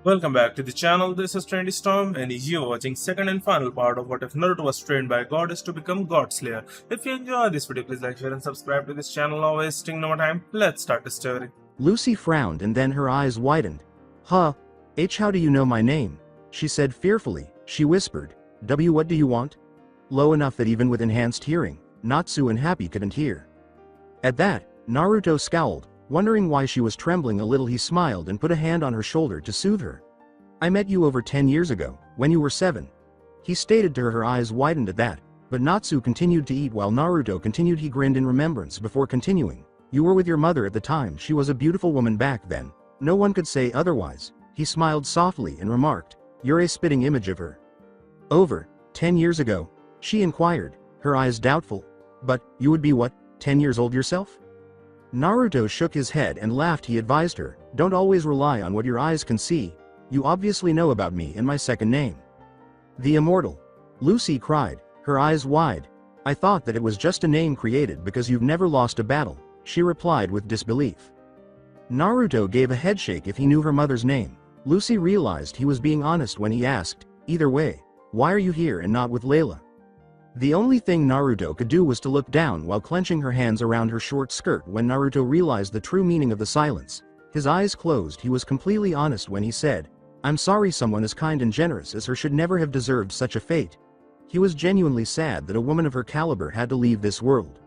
Welcome back to the channel. This is Trendy Storm, and you're watching second and final part of What If Naruto Was Trained by Goddess to Become God Slayer. If you enjoy this video, please like, share, and subscribe to this channel. Now wasting no more time, let's start the story. Lucy frowned and then her eyes widened. Huh? How do you know my name? She said fearfully. She whispered. What do you want? Low enough that even with enhanced hearing, Natsu and Happy couldn't hear. At that, Naruto scowled, wondering why she was trembling a little. He smiled and put a hand on her shoulder to soothe her. I met you over 10 years ago, when you were 7. He stated to her. Her eyes widened at that, but Natsu continued to eat while Naruto continued. He grinned in remembrance before continuing. You were with your mother at the time. She was a beautiful woman back then. No one could say otherwise. He smiled softly and remarked, You're a spitting image of her. Over 10 years ago? She inquired, her eyes doubtful. But, you would be what, 10 years old yourself? Naruto shook his head and laughed. He advised her, Don't always rely on what your eyes can see. You obviously know about me and my second name. The Immortal. Lucy cried, her eyes wide. I thought that it was just a name created because you've never lost a battle, she replied with disbelief. Naruto gave a headshake. If he knew her mother's name. Lucy realized he was being honest when he asked, Either way, why are you here and not with Layla? The only thing Naruto could do was to look down while clenching her hands around her short skirt. When Naruto realized the true meaning of the silence, his eyes closed. He was completely honest when he said, I'm sorry. Someone as kind and generous as her should never have deserved such a fate. He was genuinely sad that a woman of her caliber had to leave this world.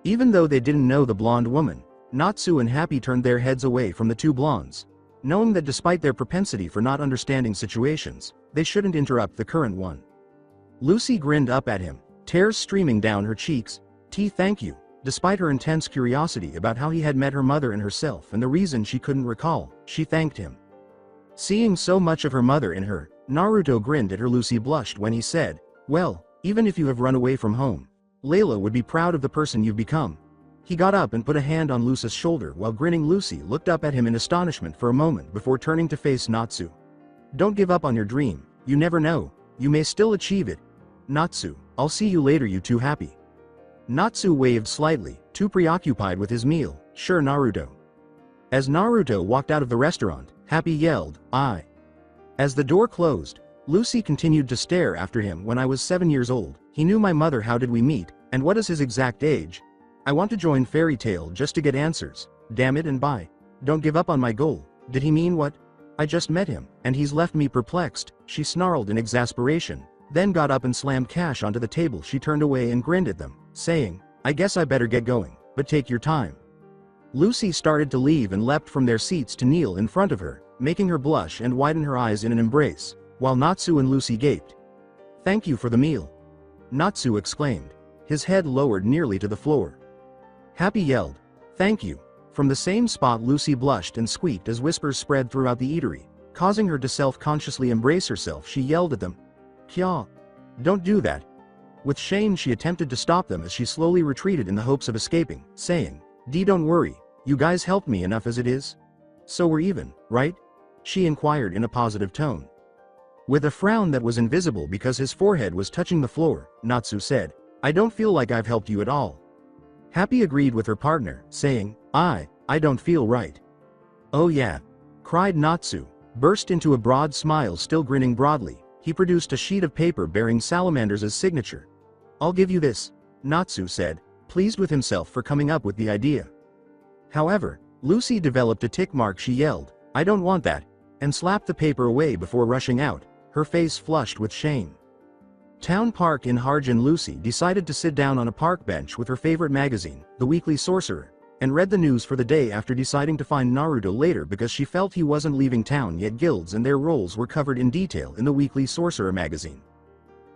Even though they didn't know the blonde woman, Natsu and Happy turned their heads away from the two blondes, knowing that despite their propensity for not understanding situations, they shouldn't interrupt the current one. Lucy grinned up at him, tears streaming down her cheeks. Thank you. Despite her intense curiosity about how he had met her mother and herself and the reason she couldn't recall, she thanked him. Seeing so much of her mother in her, Naruto grinned at her. Lucy blushed when he said, Well, even if you have run away from home, Layla would be proud of the person you've become. He got up and put a hand on Lucy's shoulder while grinning. Lucy looked up at him in astonishment for a moment before turning to face Natsu. Don't give up on your dream. You never know. You may still achieve it. Natsu, I'll see you later. You two happy? Natsu waved slightly, too preoccupied with his meal. Sure, Naruto. As Naruto walked out of the restaurant, Happy yelled, I. As the door closed, Lucy continued to stare after him. When I was 7 years old, he knew my mother. How did we meet, and what is his exact age? I want to join Fairy Tail just to get answers. Damn it, and bye. Don't give up on my goal. Did he mean what? I just met him, and he's left me perplexed, she snarled in exasperation, then got up and slammed cash onto the table. She turned away and grinned at them, saying, I guess I better get going, but take your time. Lucy started to leave and leapt from their seats to kneel in front of her, making her blush and widen her eyes in an embrace, while Natsu and Lucy gaped. Thank you for the meal. Natsu exclaimed, his head lowered nearly to the floor. Happy yelled, Thank you. From the same spot Lucy blushed and squeaked as whispers spread throughout the eatery, causing her to self-consciously embrace herself. She yelled at them, Kya. Don't do that. With shame she attempted to stop them as she slowly retreated in the hopes of escaping, saying, Don't worry, you guys helped me enough as it is. So we're even, right? She inquired in a positive tone. With a frown that was invisible because his forehead was touching the floor, Natsu said, I don't feel like I've helped you at all. Happy agreed with her partner, saying, I don't feel right. Oh yeah, cried Natsu, burst into a broad smile. Still grinning broadly, he produced a sheet of paper bearing Salamander's signature. I'll give you this, Natsu said, pleased with himself for coming up with the idea. However, Lucy developed a tick mark. She yelled, I don't want that, and slapped the paper away before rushing out, her face flushed with shame. Town Park in Harjan. Lucy decided to sit down on a park bench with her favorite magazine, The Weekly Sorcerer, and read the news for the day after deciding to find Naruto later because she felt he wasn't leaving town yet. Guilds and their roles were covered in detail in The Weekly Sorcerer magazine.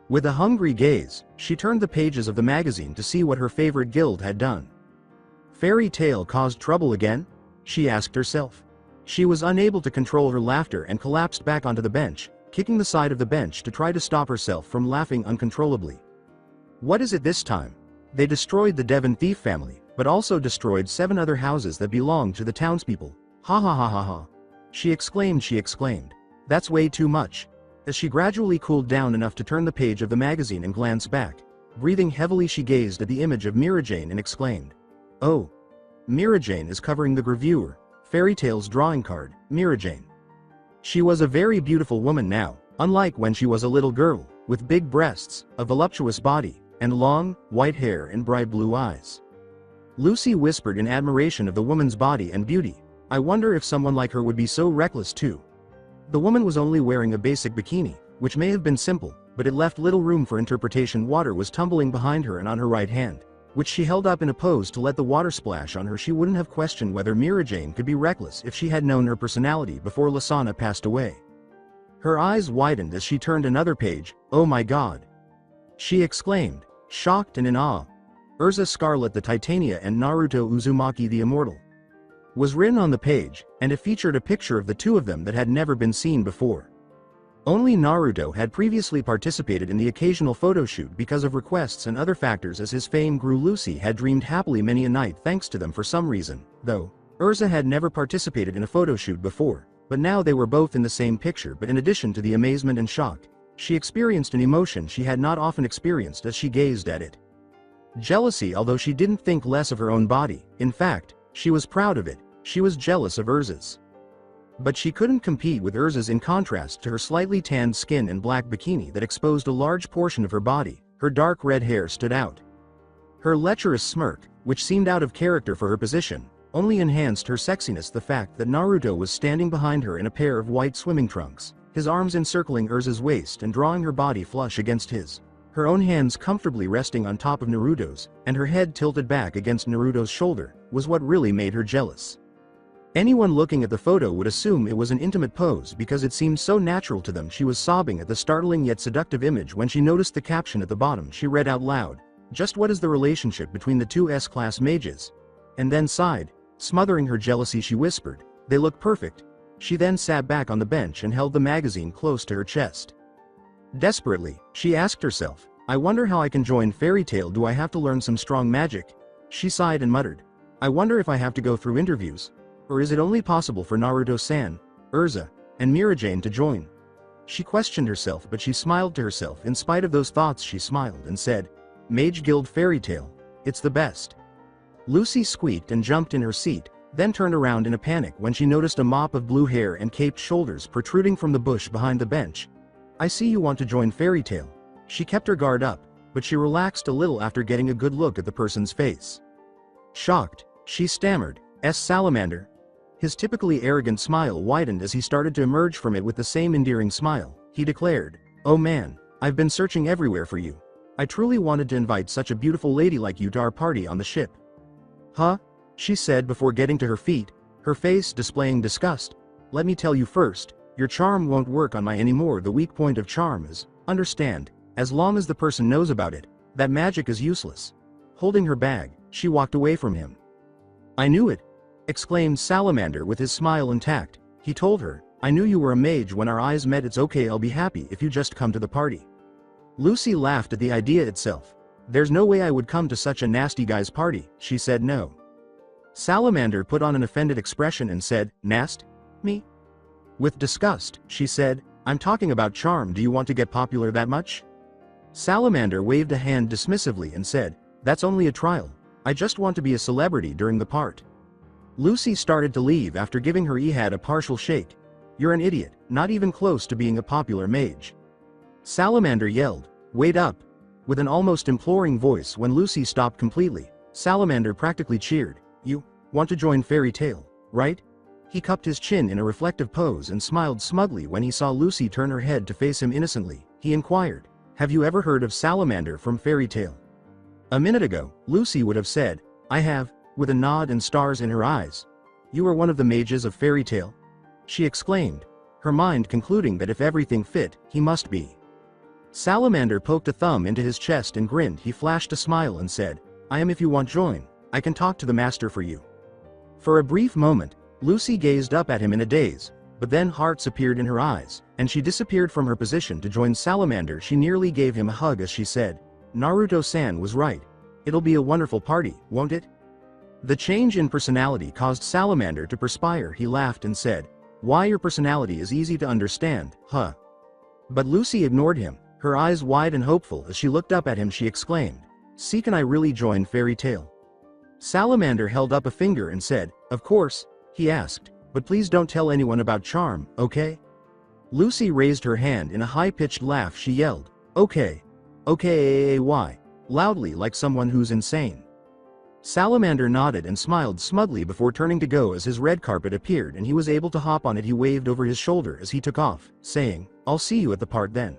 With a hungry gaze, she turned the pages of the magazine to see what her favorite guild had done. Fairy Tail caused trouble again? She asked herself. She was unable to control her laughter and collapsed back onto the bench, kicking the side of the bench to try to stop herself from laughing uncontrollably. What is it this time? They destroyed the Devon thief family, but also destroyed 7 other houses that belonged to the townspeople. Ha ha ha ha ha. She exclaimed. That's way too much. As she gradually cooled down enough to turn the page of the magazine and glance back, breathing heavily, she gazed at the image of Mirajane and exclaimed, Oh. Mirajane is covering the gravure, Fairy Tail's drawing card, Mirajane. She was a very beautiful woman now, unlike when she was a little girl, with big breasts, a voluptuous body, and long, white hair and bright blue eyes. Lucy whispered in admiration of the woman's body and beauty. I wonder if someone like her would be so reckless too. The woman was only wearing a basic bikini, which may have been simple, but it left little room for interpretation. Water was tumbling behind her and on her right hand, which she held up in a pose to let the water splash on her. She wouldn't have questioned whether Mira Jane could be reckless if she had known her personality before Lasana passed away. Her eyes widened as she turned another page. Oh my god! She exclaimed, shocked and in awe. Urza Scarlet the Titania and Naruto Uzumaki the Immortal was written on the page, and it featured a picture of the two of them that had never been seen before. Only Naruto had previously participated in the occasional photo shoot because of requests and other factors. As his fame grew, Lucy had dreamed happily many a night thanks to them for some reason, though. Urza had never participated in a photo shoot before, but now they were both in the same picture. But in addition to the amazement and shock, she experienced an emotion she had not often experienced as she gazed at it. Jealousy, although she didn't think less of her own body. In fact, she was proud of it. She was jealous of Urza's. But she couldn't compete with Urza's in contrast to her slightly tanned skin and black bikini that exposed a large portion of her body. Her dark red hair stood out. Her lecherous smirk, which seemed out of character for her position, only enhanced her sexiness. The fact that Naruto was standing behind her in a pair of white swimming trunks, his arms encircling Urza's waist and drawing her body flush against his, her own hands comfortably resting on top of Naruto's, and her head tilted back against Naruto's shoulder, was what really made her jealous. Anyone looking at the photo would assume it was an intimate pose because it seemed so natural to them. She was sobbing at the startling yet seductive image when she noticed the caption at the bottom. She read out loud, "Just what is the relationship between the two S-class mages?" And then sighed, smothering her jealousy. She whispered, "They look perfect." She then sat back on the bench and held the magazine close to her chest. Desperately, she asked herself, I wonder how I can join Fairy Tail. Do I have to learn some strong magic? She sighed and muttered, I wonder if I have to go through interviews. Or is it only possible for Naruto-san, Urza, and Mirajane to join? She questioned herself, but she smiled to herself. In spite of those thoughts, she smiled and said, Mage Guild Fairy Tail. It's the best. Lucy squeaked and jumped in her seat, then turned around in a panic when she noticed a mop of blue hair and caped shoulders protruding from the bush behind the bench. I see you want to join Fairy Tail. She kept her guard up, but she relaxed a little after getting a good look at the person's face. Shocked, she stammered, S. Salamander. His typically arrogant smile widened as he started to emerge from it with the same endearing smile. He declared, Oh man, I've been searching everywhere for you. I truly wanted to invite such a beautiful lady like you to our party on the ship. Huh? She said before getting to her feet, her face displaying disgust. Let me tell you first, your charm won't work on my anymore. The weak point of charm is, understand, as long as the person knows about it, that magic is useless. Holding her bag, she walked away from him. I knew it, exclaimed Salamander with his smile intact. He told her, I knew you were a mage when our eyes met. It's okay, I'll be happy if you just come to the party. Lucy laughed at the idea itself. There's no way I would come to such a nasty guy's party. She said no. Salamander put on an offended expression and said, Nast? Me? With disgust, she said, I'm talking about charm. Do you want to get popular that much? Salamander waved a hand dismissively and said, That's only a trial. I just want to be a celebrity during the part. Lucy started to leave after giving her Ehad a partial shake. You're an idiot, not even close to being a popular mage. Salamander yelled, Wait up! With an almost imploring voice. When Lucy stopped completely, Salamander practically cheered, You want to join Fairy Tail, right? He cupped his chin in a reflective pose and smiled smugly when he saw Lucy turn her head to face him innocently. He inquired, Have you ever heard of Salamander from Fairy Tail? A minute ago, Lucy would have said, I have, with a nod and stars in her eyes. You are one of the mages of Fairy Tail? She exclaimed, her mind concluding that if everything fit, he must be. Salamander poked a thumb into his chest and grinned. He flashed a smile and said, I am. If you want join, I can talk to the master for you. For a brief moment, Lucy gazed up at him in a daze, but then hearts appeared in her eyes, and she disappeared from her position to join Salamander. She nearly gave him a hug as she said, Naruto-san was right. It'll be a wonderful party, won't it? The change in personality caused Salamander to perspire. He laughed and said, Why, your personality is easy to understand, huh? But Lucy ignored him, her eyes wide and hopeful as she looked up at him. She exclaimed, See, can I really join Fairy Tail? Salamander held up a finger and said, Of course. He asked, But please don't tell anyone about charm, okay? Lucy raised her hand in a high-pitched laugh. She yelled, "Okay. Okay, why?" loudly like someone who's insane. Salamander nodded and smiled smugly before turning to go as his red carpet appeared and he was able to hop on it. He waved over his shoulder as he took off, saying, "I'll see you at the part then."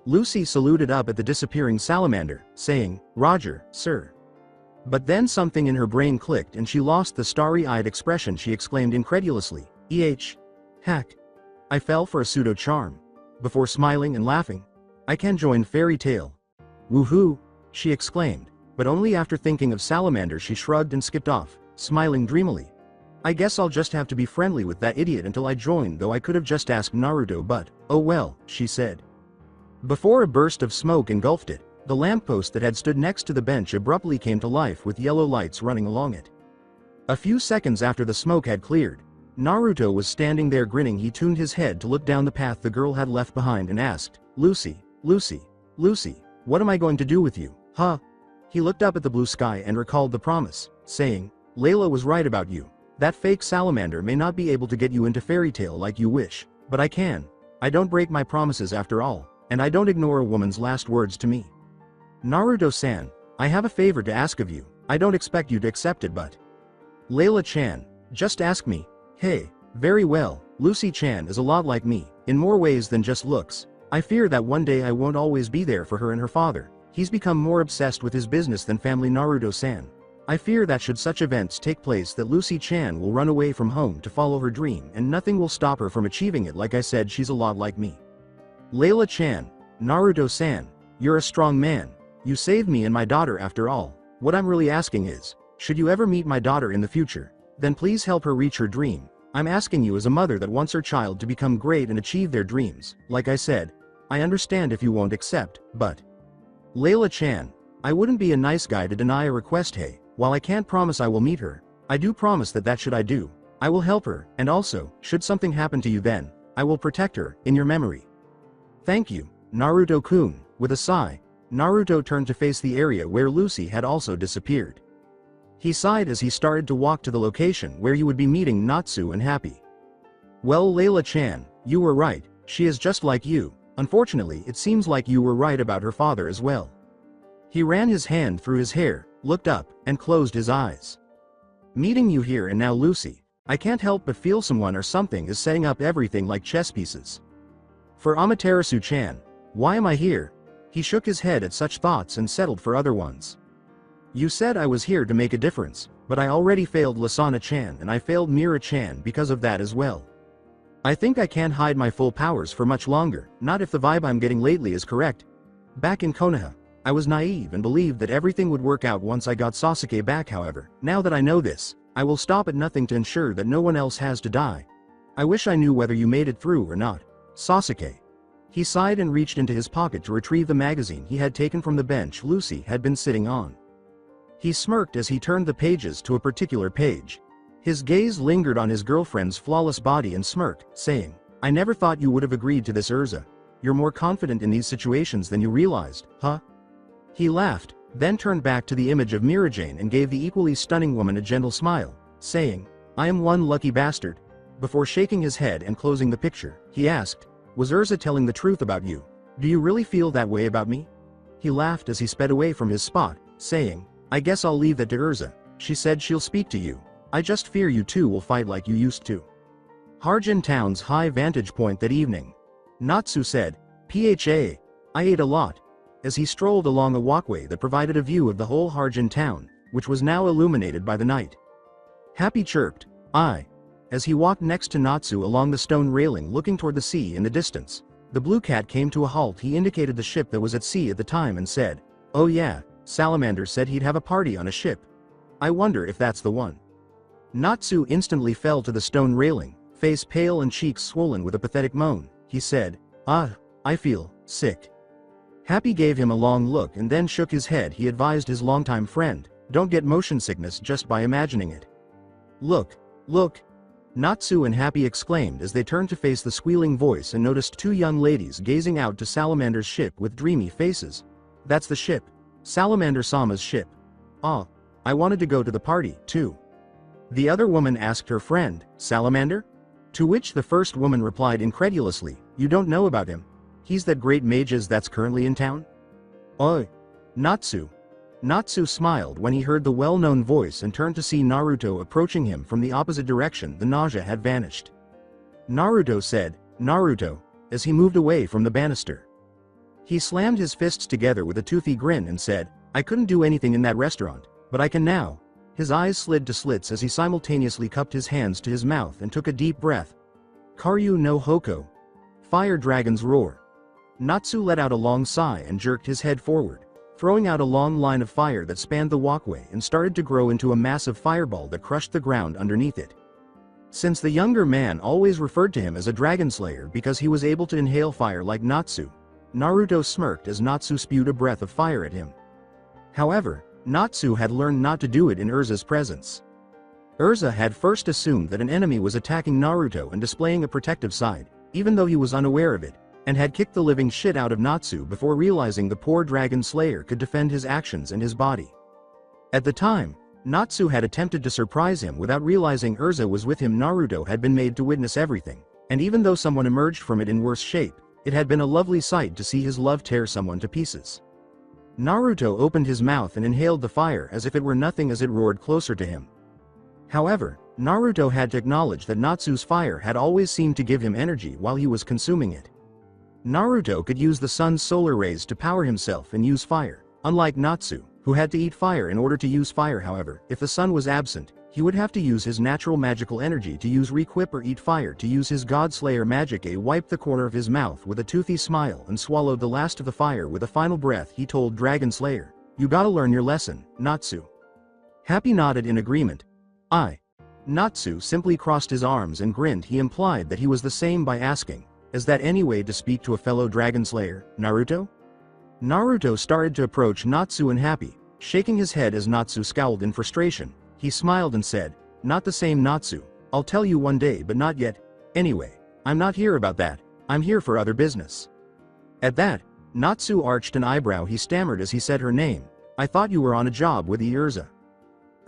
Lucy saluted up at the disappearing salamander, saying, "Roger, sir." But then something in her brain clicked and she lost the starry-eyed expression. She exclaimed incredulously, Hack. I fell for a pseudo-charm." Before smiling and laughing, "I can join fairy tale." "Woohoo," she exclaimed, but only after thinking of Salamander she shrugged and skipped off, smiling dreamily. "I guess I'll just have to be friendly with that idiot until I join, though I could have just asked Naruto, but, oh well," she said. Before a burst of smoke engulfed it, the lamppost that had stood next to the bench abruptly came to life with yellow lights running along it. A few seconds after the smoke had cleared, Naruto was standing there grinning. He turned his head to look down the path the girl had left behind and asked, Lucy, what am I going to do with you, huh?" He looked up at the blue sky and recalled the promise, saying, "Layla was right about you. That fake salamander may not be able to get you into fairy tale like you wish, but I can. I don't break my promises after all, and I don't ignore a woman's last words to me. Naruto-san, I have a favor to ask of you. I don't expect you to accept it, but..." "Layla-chan, just ask me." "Hey, very well, Lucy-chan is a lot like me, in more ways than just looks. I fear that one day I won't always be there for her and her father. He's become more obsessed with his business than family, Naruto-san. I fear that should such events take place that Lucy-chan will run away from home to follow her dream and nothing will stop her from achieving it. Like I said, she's a lot like me." "Layla-chan, Naruto-san, you're a strong man. You saved me and my daughter after all. What I'm really asking is, should you ever meet my daughter in the future, then please help her reach her dream. I'm asking you as a mother that wants her child to become great and achieve their dreams. Like I said, I understand if you won't accept, but..." "Layla-chan, I wouldn't be a nice guy to deny a request. Hey, while I can't promise I will meet her, I do promise that should I do, I will help her, and also, should something happen to you then, I will protect her, in your memory." "Thank you, Naruto-kun." With a sigh, Naruto turned to face the area where Lucy had also disappeared. He sighed as he started to walk to the location where he would be meeting Natsu and Happy. "Well, Layla-chan, you were right, she is just like you. Unfortunately, it seems like you were right about her father as well." He ran his hand through his hair, looked up, and closed his eyes. "Meeting you here and now, Lucy, I can't help but feel someone or something is setting up everything like chess pieces. For Amaterasu-chan, why am I here?" He shook his head at such thoughts and settled for other ones. "You said I was here to make a difference, but I already failed Lasana-chan and I failed Mira-chan because of that as well. I think I can't hide my full powers for much longer, not if the vibe I'm getting lately is correct. Back in Konoha, I was naive and believed that everything would work out once I got Sasuke back. However, now that I know this, I will stop at nothing to ensure that no one else has to die. I wish I knew whether you made it through or not, Sasuke." He sighed and reached into his pocket to retrieve the magazine he had taken from the bench Lucy had been sitting on. He smirked as he turned the pages to a particular page. His gaze lingered on his girlfriend's flawless body and smirked, saying, "I never thought you would have agreed to this, Urza. You're more confident in these situations than you realized, huh?" He laughed, then turned back to the image of Mirajane and gave the equally stunning woman a gentle smile, saying, "I am one lucky bastard." Before shaking his head and closing the picture, he asked, "Was Urza telling the truth about you? Do you really feel that way about me?" He laughed as he sped away from his spot, saying, "I guess I'll leave that to Urza. She said she'll speak to you. I just fear you two will fight like you used to." Harjin Town's high vantage point that evening. Natsu said, "I ate a lot," as he strolled along a walkway that provided a view of the whole Harjin Town, which was now illuminated by the night. Happy chirped, "I," as he walked next to Natsu along the stone railing looking toward the sea in the distance. The blue cat came to a halt. He indicated the ship that was at sea at the time and said, "Oh yeah, Salamander said he'd have a party on a ship. I wonder if that's the one." Natsu instantly fell to the stone railing, face pale and cheeks swollen with a pathetic moan. He said, I feel sick." Happy gave him a long look and then shook his head. He advised his longtime friend, "Don't get motion sickness just by imagining it." Look, Natsu and Happy exclaimed as they turned to face the squealing voice and noticed two young ladies gazing out to Salamander's ship with dreamy faces. "That's the ship. Salamander-sama's ship. Ah, I wanted to go to the party, too." The other woman asked her friend, "Salamander?" To which the first woman replied incredulously, You don't know about him? He's that great mages that's currently in town? Oi! Natsu! Natsu smiled when he heard the well-known voice and turned to see Naruto approaching him from the opposite direction. The nausea had vanished. Naruto said, Naruto, as he moved away from the banister. He slammed his fists together with a toothy grin and said, I couldn't do anything in that restaurant, but I can now. His eyes slid to slits as he simultaneously cupped his hands to his mouth and took a deep breath. Karyu no Hoko. Fire Dragon's Roar. Natsu let out a long sigh and jerked his head forward, throwing out a long line of fire that spanned the walkway and started to grow into a massive fireball that crushed the ground underneath it. Since the younger man always referred to him as a dragon slayer because he was able to inhale fire like Natsu, Naruto smirked as Natsu spewed a breath of fire at him. However, Natsu had learned not to do it in Urza's presence. Urza had first assumed that an enemy was attacking Naruto and displaying a protective side, even though he was unaware of it, and had kicked the living shit out of Natsu before realizing the poor dragon slayer could defend his actions and his body. At the time, Natsu had attempted to surprise him without realizing Urza was with him. Naruto had been made to witness everything, and even though someone emerged from it in worse shape, it had been a lovely sight to see his love tear someone to pieces. Naruto opened his mouth and inhaled the fire as if it were nothing as it roared closer to him. However, Naruto had to acknowledge that Natsu's fire had always seemed to give him energy while he was consuming it. Naruto could use the sun's solar rays to power himself and use fire, unlike Natsu, who had to eat fire in order to use fire. However, if the sun was absent, he would have to use his natural magical energy to use requip or eat fire to use his God Slayer magic. He wiped the corner of his mouth with a toothy smile and swallowed the last of the fire with a final breath. He told Dragon Slayer, you gotta learn your lesson, Natsu. Happy nodded in agreement. Natsu simply crossed his arms and grinned. He implied that he was the same by asking, is that any way to speak to a fellow Dragon Slayer, Naruto? Naruto started to approach Natsu and Happy, shaking his head as Natsu scowled in frustration. He smiled and said, not the same, Natsu. I'll tell you one day, but not yet. Anyway, I'm not here about that. I'm here for other business. At that, Natsu arched an eyebrow. He stammered as he said her name. I thought you were on a job with Urza.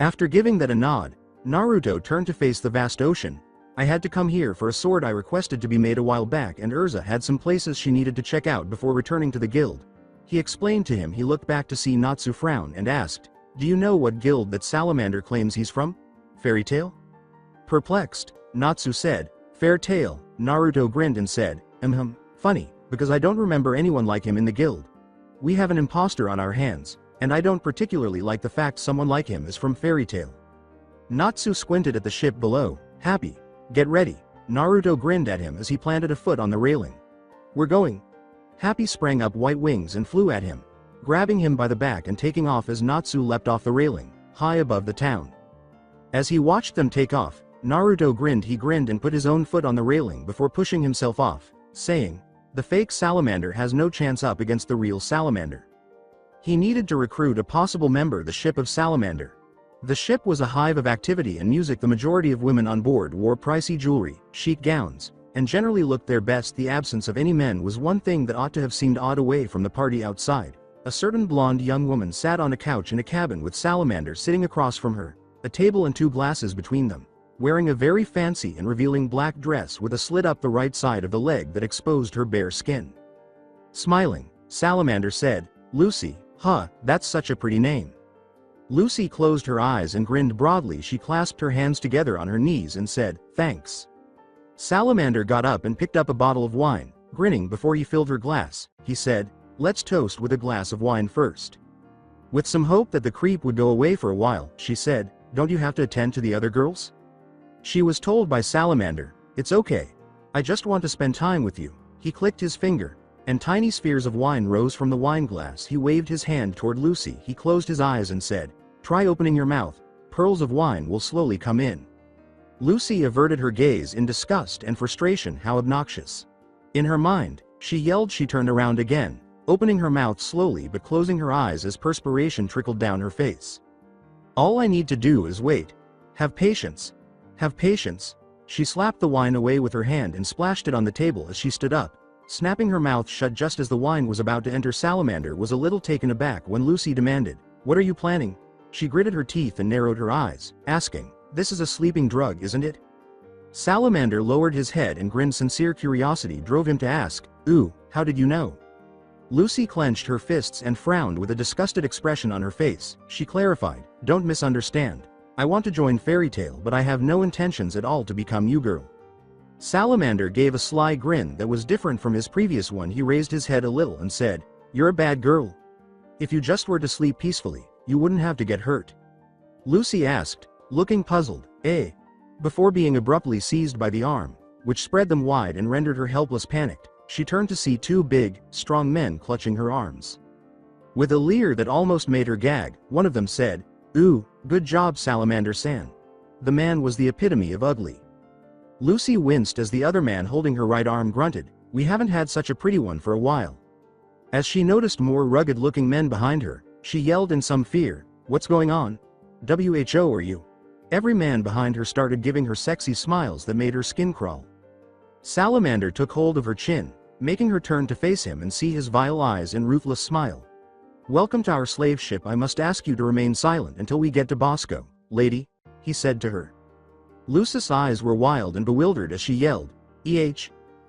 After giving that a nod, Naruto turned to face the vast ocean. I had to come here for a sword I requested to be made a while back, and Urza had some places she needed to check out before returning to the guild. He explained to him. He looked back to see Natsu frown and asked, do you know what guild that Salamander claims he's from? Fairy Tail? Perplexed, Natsu said, Fair Tail. Naruto grinned and said, funny, because I don't remember anyone like him in the guild. We have an imposter on our hands, and I don't particularly like the fact someone like him is from Fairy Tail. Natsu squinted at the ship below. Happy. Get ready. Naruto grinned at him as he planted a foot on the railing. We're going. Happy sprang up white wings and flew at him, grabbing him by the back and taking off as Natsu leapt off the railing, high above the town. As he watched them take off, Naruto grinned. He grinned and put his own foot on the railing before pushing himself off, saying, the fake salamander has no chance up against the real salamander. He needed to recruit a possible member of the ship of Salamander. The ship was a hive of activity and music. The majority of women on board wore pricey jewelry, chic gowns, and generally looked their best. The absence of any men was one thing that ought to have seemed odd away from the party outside. A certain blonde young woman sat on a couch in a cabin with Salamander sitting across from her, a table and two glasses between them, wearing a very fancy and revealing black dress with a slit up the right side of the leg that exposed her bare skin. Smiling, Salamander said, Lucy, that's such a pretty name. Lucy closed her eyes and grinned broadly. She clasped her hands together on her knees and said, thanks. Salamander got up and picked up a bottle of wine, grinning before he filled her glass. He said, let's toast with a glass of wine first. With some hope that the creep would go away for a while, she said, don't you have to attend to the other girls? She was told by Salamander, it's okay. I just want to spend time with you. He clicked his finger, and tiny spheres of wine rose from the wine glass. He waved his hand toward Lucy. He closed his eyes and said, try opening your mouth. Pearls of wine will slowly come in. Lucy averted her gaze in disgust and frustration. How obnoxious. In her mind, she yelled. She turned around again, opening her mouth slowly but closing her eyes as perspiration trickled down her face. All I need to do is wait. Have patience. Have patience. She slapped the wine away with her hand and splashed it on the table as she stood up, snapping her mouth shut just as the wine was about to enter. Salamander was a little taken aback when Lucy demanded, what are you planning? She gritted her teeth and narrowed her eyes, asking, this is a sleeping drug, isn't it? Salamander lowered his head and grinned. Sincere curiosity drove him to ask, "Ooh, how did you know?" Lucy clenched her fists and frowned with a disgusted expression on her face. She clarified, "Don't misunderstand. I want to join Fairy Tail, but I have no intentions at all to become you girl." Salamander gave a sly grin that was different from his previous one. He raised his head a little and said, "You're a bad girl. If you just were to sleep peacefully, you wouldn't have to get hurt." Lucy asked, looking puzzled, "Eh?" Before being abruptly seized by the arm, which spread them wide and rendered her helpless. Panicked, she turned to see two big, strong men clutching her arms. With a leer that almost made her gag, one of them said, "Ooh, good job, Salamander-san." The man was the epitome of ugly. Lucy winced as the other man holding her right arm grunted, "We haven't had such a pretty one for a while." As she noticed more rugged-looking men behind her, she yelled in some fear, "What's going on? Who are you?" Every man behind her started giving her sexy smiles that made her skin crawl. Salamander took hold of her chin, making her turn to face him and see his vile eyes and ruthless smile. "Welcome to our slave ship. I must ask you to remain silent until we get to Bosco, lady," he said to her. Lucy's eyes were wild and bewildered as she yelled, "Eh?"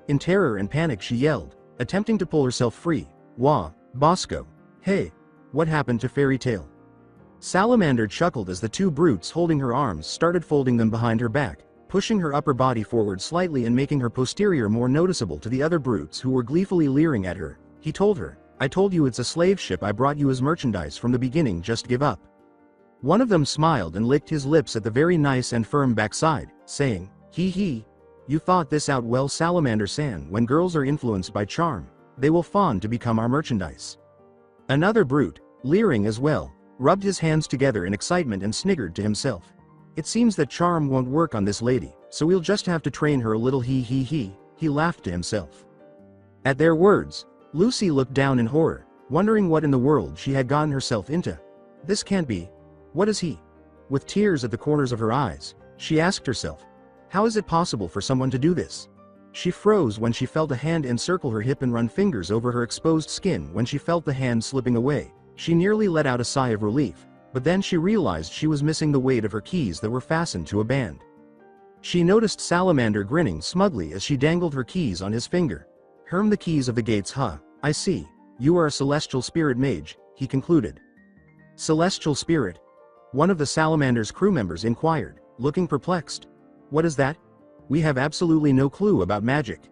In terror and panic she yelled, attempting to pull herself free, "Wah, Bosco. Hey, what happened to Fairy Tail?" Salamander chuckled as the two brutes holding her arms started folding them behind her back, pushing her upper body forward slightly and making her posterior more noticeable to the other brutes who were gleefully leering at her. He told her, "I told you it's a slave ship. I brought you as merchandise from the beginning. Just give up." One of them smiled and licked his lips at the very nice and firm backside, saying, "Hee. You thought this out well, Salamander-san. When girls are influenced by charm, they will fawn to become our merchandise." Another brute, leering as well, rubbed his hands together in excitement and sniggered to himself. "It seems that charm won't work on this lady, so we'll just have to train her a little. He laughed to himself. At their words, Lucy looked down in horror, wondering what in the world she had gotten herself into. This can't be. What is he? With tears at the corners of her eyes, she asked herself, how is it possible for someone to do this? She froze when she felt a hand encircle her hip and run fingers over her exposed skin. When she felt the hand slipping away, she nearly let out a sigh of relief, but then she realized she was missing the weight of her keys that were fastened to a band. She noticed Salamander grinning smugly as she dangled her keys on his finger. "The keys of the gates, huh? I see. You are a celestial spirit mage," he concluded. "Celestial spirit?" One of the Salamander's crew members inquired, looking perplexed. "What is that? We have absolutely no clue about magic."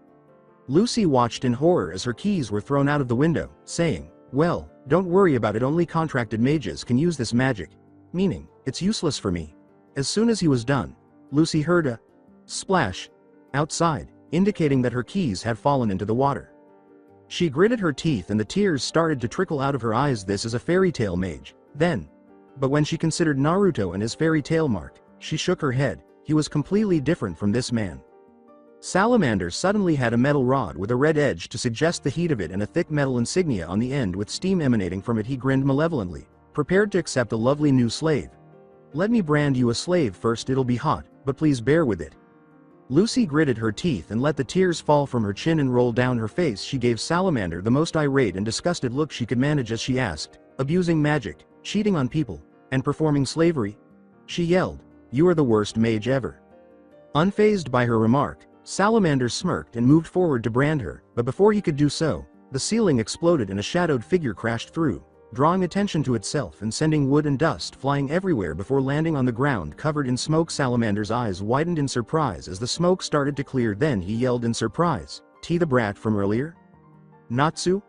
Lucy watched in horror as her keys were thrown out of the window, saying, "Well, don't worry about it. Only contracted mages can use this magic. Meaning, it's useless for me." As soon as he was done, Lucy heard a splash outside, indicating that her keys had fallen into the water. She gritted her teeth and the tears started to trickle out of her eyes. This is a fairy tale mage, then. But when she considered Naruto and his fairy tale mark, she shook her head. He was completely different from this man. Salamander suddenly had a metal rod with a red edge to suggest the heat of it and a thick metal insignia on the end with steam emanating from it. He grinned malevolently, prepared to accept a lovely new slave. "Let me brand you a slave first. It'll be hot, but please bear with it." Lucy gritted her teeth and let the tears fall from her chin and roll down her face. She gave Salamander the most irate and disgusted look she could manage as she asked, "Abusing magic, cheating on people, and performing slavery?" She yelled, "You are the worst mage ever." Unfazed by her remark, Salamander smirked and moved forward to brand her, but before he could do so, the ceiling exploded and a shadowed figure crashed through, drawing attention to itself and sending wood and dust flying everywhere before landing on the ground covered in smoke. Salamander's eyes widened in surprise as the smoke started to clear. Then he yelled in surprise, "The brat from earlier? Natsu?"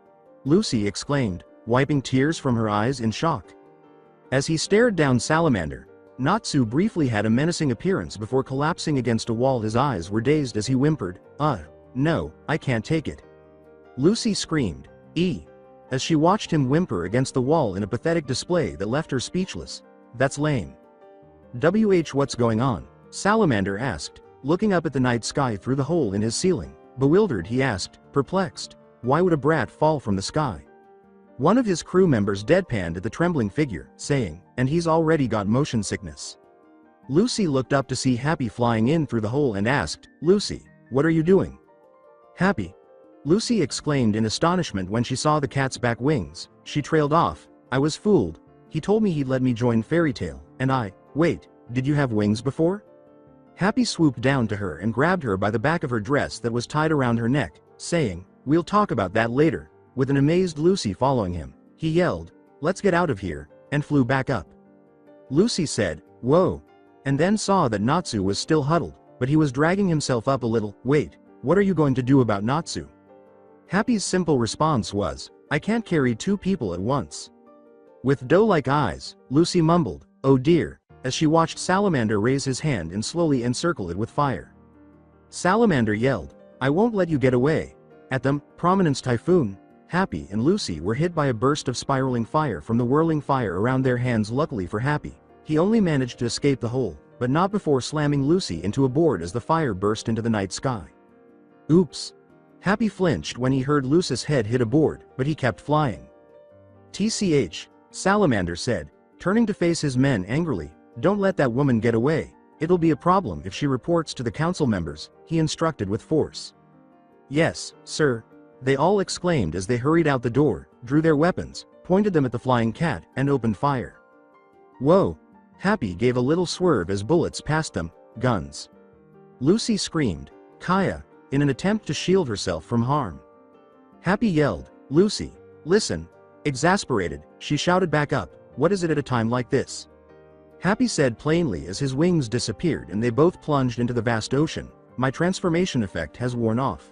Lucy exclaimed, wiping tears from her eyes in shock. As he stared down Salamander, Natsu briefly had a menacing appearance before collapsing against a wall. His eyes were dazed as he whimpered, No, I can't take it." Lucy screamed, as she watched him whimper against the wall in a pathetic display that left her speechless. "That's lame." What's going on?" Salamander asked, looking up at the night sky through the hole in his ceiling. Bewildered, he asked, perplexed, "Why would a brat fall from the sky?" One of his crew members deadpanned at the trembling figure, saying, "And he's already got motion sickness." Lucy looked up to see Happy flying in through the hole and asked, "Lucy, what are you doing?" "Happy?" Lucy exclaimed in astonishment when she saw the cat's back wings. She trailed off. "I was fooled. He told me he'd let me join Fairy Tail, and wait, did you have wings before?" Happy swooped down to her and grabbed her by the back of her dress that was tied around her neck, saying, "We'll talk about that later." With an amazed Lucy following him, he yelled, "Let's get out of here," and flew back up. Lucy said, "Whoa," and then saw that Natsu was still huddled, but he was dragging himself up a little. "Wait, what are you going to do about Natsu?" Happy's simple response was, "I can't carry two people at once." With doe-like eyes, Lucy mumbled, "Oh dear," as she watched Salamander raise his hand and slowly encircle it with fire. Salamander yelled, "I won't let you get away." At them, Prominence Typhoon, Happy and Lucy were hit by a burst of spiraling fire from the whirling fire around their hands. Luckily for Happy, he only managed to escape the hole, but not before slamming Lucy into a board as the fire burst into the night sky. Oops. Happy flinched when he heard Lucy's head hit a board, but he kept flying. "TCH, Salamander said, turning to face his men angrily, "Don't let that woman get away. It'll be a problem if she reports to the council members," he instructed with force. "Yes, sir," they all exclaimed as they hurried out the door, drew their weapons, pointed them at the flying cat, and opened fire. Whoa! Happy gave a little swerve as bullets passed them. Guns. Lucy screamed, "Kaya," in an attempt to shield herself from harm. Happy yelled, "Lucy, listen." Exasperated, she shouted back up, "What is it at a time like this?" Happy said plainly as his wings disappeared and they both plunged into the vast ocean, "My transformation effect has worn off."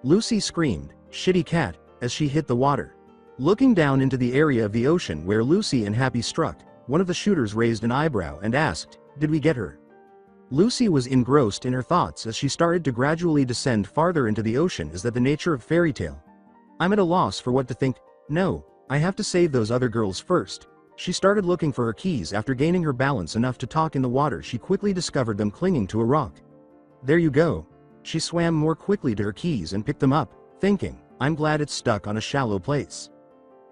Lucy screamed, "Shitty cat," as she hit the water. Looking down into the area of the ocean where Lucy and Happy struck, one of the shooters raised an eyebrow and asked, "Did we get her?" Lucy was engrossed in her thoughts as she started to gradually descend farther into the ocean. Is that the nature of fairy tale? I'm at a loss for what to think. No, I have to save those other girls first. She started looking for her keys. After gaining her balance enough to talk in the water, she quickly discovered them clinging to a rock. "There you go." She swam more quickly to her keys and picked them up, thinking, "I'm glad it's stuck on a shallow place."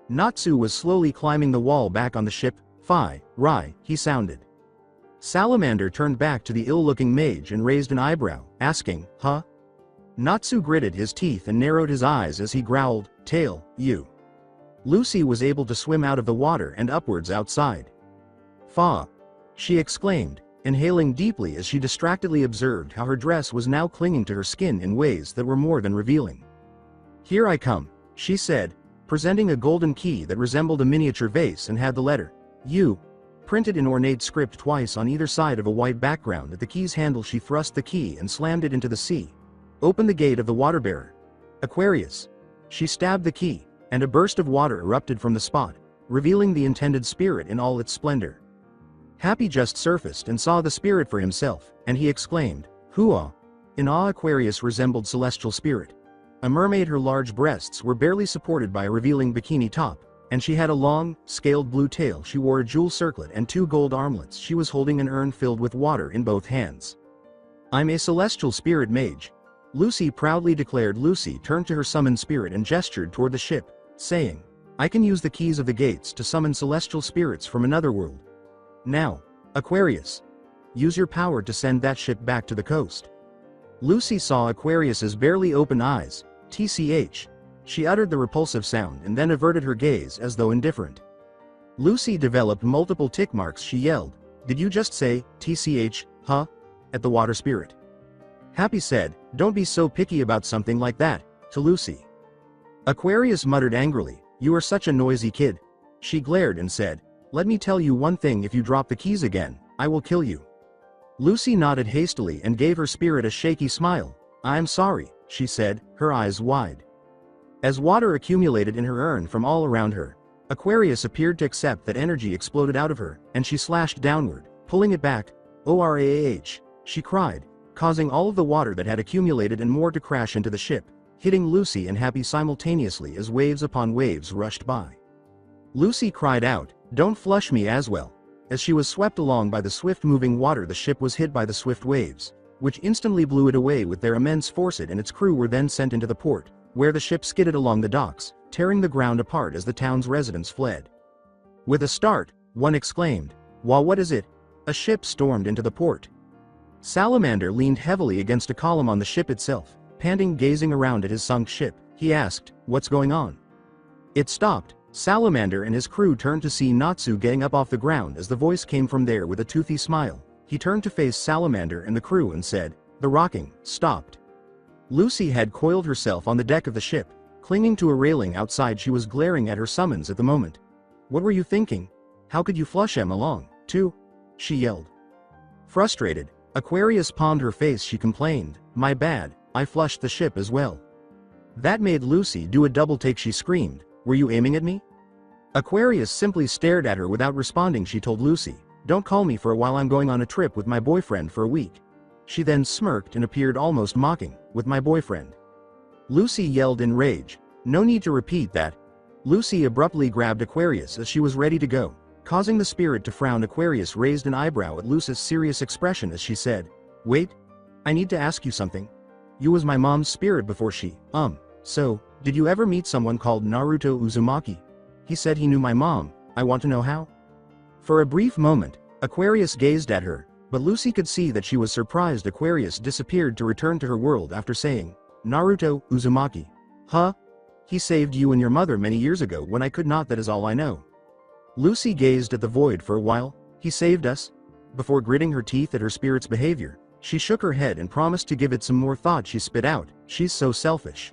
Natsu was slowly climbing the wall back on the ship. "Fi, Rai," he sounded. Salamander turned back to the ill-looking mage and raised an eyebrow, asking, "Huh?" Natsu gritted his teeth and narrowed his eyes as he growled, "Tail, you." Lucy was able to swim out of the water and upwards outside. "Fa!" she exclaimed, inhaling deeply as she distractedly observed how her dress was now clinging to her skin in ways that were more than revealing. "Here I come," she said, presenting a golden key that resembled a miniature vase and had the letter U printed in ornate script twice on either side of a white background. At the key's handle she thrust the key and slammed it into the sea. "Open the gate of the water bearer. Aquarius." She stabbed the key, and a burst of water erupted from the spot, revealing the intended spirit in all its splendor. Happy just surfaced and saw the spirit for himself, and he exclaimed, "Hua!" In awe. Aquarius resembled celestial spirit. A mermaid. Her large breasts were barely supported by a revealing bikini top, and she had a long, scaled blue tail. She wore a jewel circlet and 2 gold armlets. She was holding an urn filled with water in both hands. "I'm a celestial spirit mage," Lucy proudly declared. Lucy turned to her summoned spirit and gestured toward the ship, saying, "I can use the keys of the gates to summon celestial spirits from another world. Now, Aquarius, use your power to send that ship back to the coast." Lucy saw Aquarius's barely open eyes. "TCH." She uttered the repulsive sound and then averted her gaze as though indifferent. Lucy developed multiple tick marks. She yelled, "Did you just say, TCH, huh?" at the water spirit. Happy said, "Don't be so picky about something like that," to Lucy. Aquarius muttered angrily, "You are such a noisy kid." She glared and said, "Let me tell you one thing, if you drop the keys again, I will kill you." Lucy nodded hastily and gave her spirit a shaky smile. "I'm sorry," she said, her eyes wide. As water accumulated in her urn from all around her, Aquarius appeared to accept that energy exploded out of her, and she slashed downward, pulling it back. "ORAAH!" she cried, causing all of the water that had accumulated and more to crash into the ship, hitting Lucy and Happy simultaneously as waves upon waves rushed by. Lucy cried out, "Don't flush me as well." As she was swept along by the swift-moving water, the ship was hit by the swift waves, which instantly blew it away with their immense force. It and its crew were then sent into the port, where the ship skidded along the docks, tearing the ground apart as the town's residents fled. With a start, one exclaimed, "Wow, what is it?" A ship stormed into the port. Salamander leaned heavily against a column on the ship itself, panting, gazing around at his sunk ship. He asked, "What's going on?" It stopped. Salamander and his crew turned to see Natsu getting up off the ground as the voice came from there with a toothy smile. he turned to face Salamander and the crew and said, "The rocking stopped." Lucy had coiled herself on the deck of the ship. Clinging to a railing outside, she was glaring at her summons at the moment. "What were you thinking? How could you flush him along, too?" she yelled. Frustrated, Aquarius palmed her face. She complained, "My bad, I flushed the ship as well." That made Lucy do a double take. She screamed, "Were you aiming at me?" Aquarius simply stared at her without responding. She told Lucy, "Don't call me for a while, I'm going on a trip with my boyfriend for a week." She then smirked and appeared almost mocking, "With my boyfriend?" Lucy yelled in rage, "No need to repeat that." Lucy abruptly grabbed Aquarius as she was ready to go, causing the spirit to frown. Aquarius raised an eyebrow at Lucy's serious expression as she said, "Wait, I need to ask you something. You was my mom's spirit before she, so, did you ever meet someone called Naruto Uzumaki? He said he knew my mom, I want to know how." For a brief moment, Aquarius gazed at her, but Lucy could see that she was surprised. Aquarius disappeared to return to her world after saying, "Naruto Uzumaki? Huh? He saved you and your mother many years ago when I could not, that is all I know." Lucy gazed at the void for a while. "He saved us?" Before gritting her teeth at her spirit's behavior, she shook her head and promised to give it some more thought. She spit out, "She's so selfish."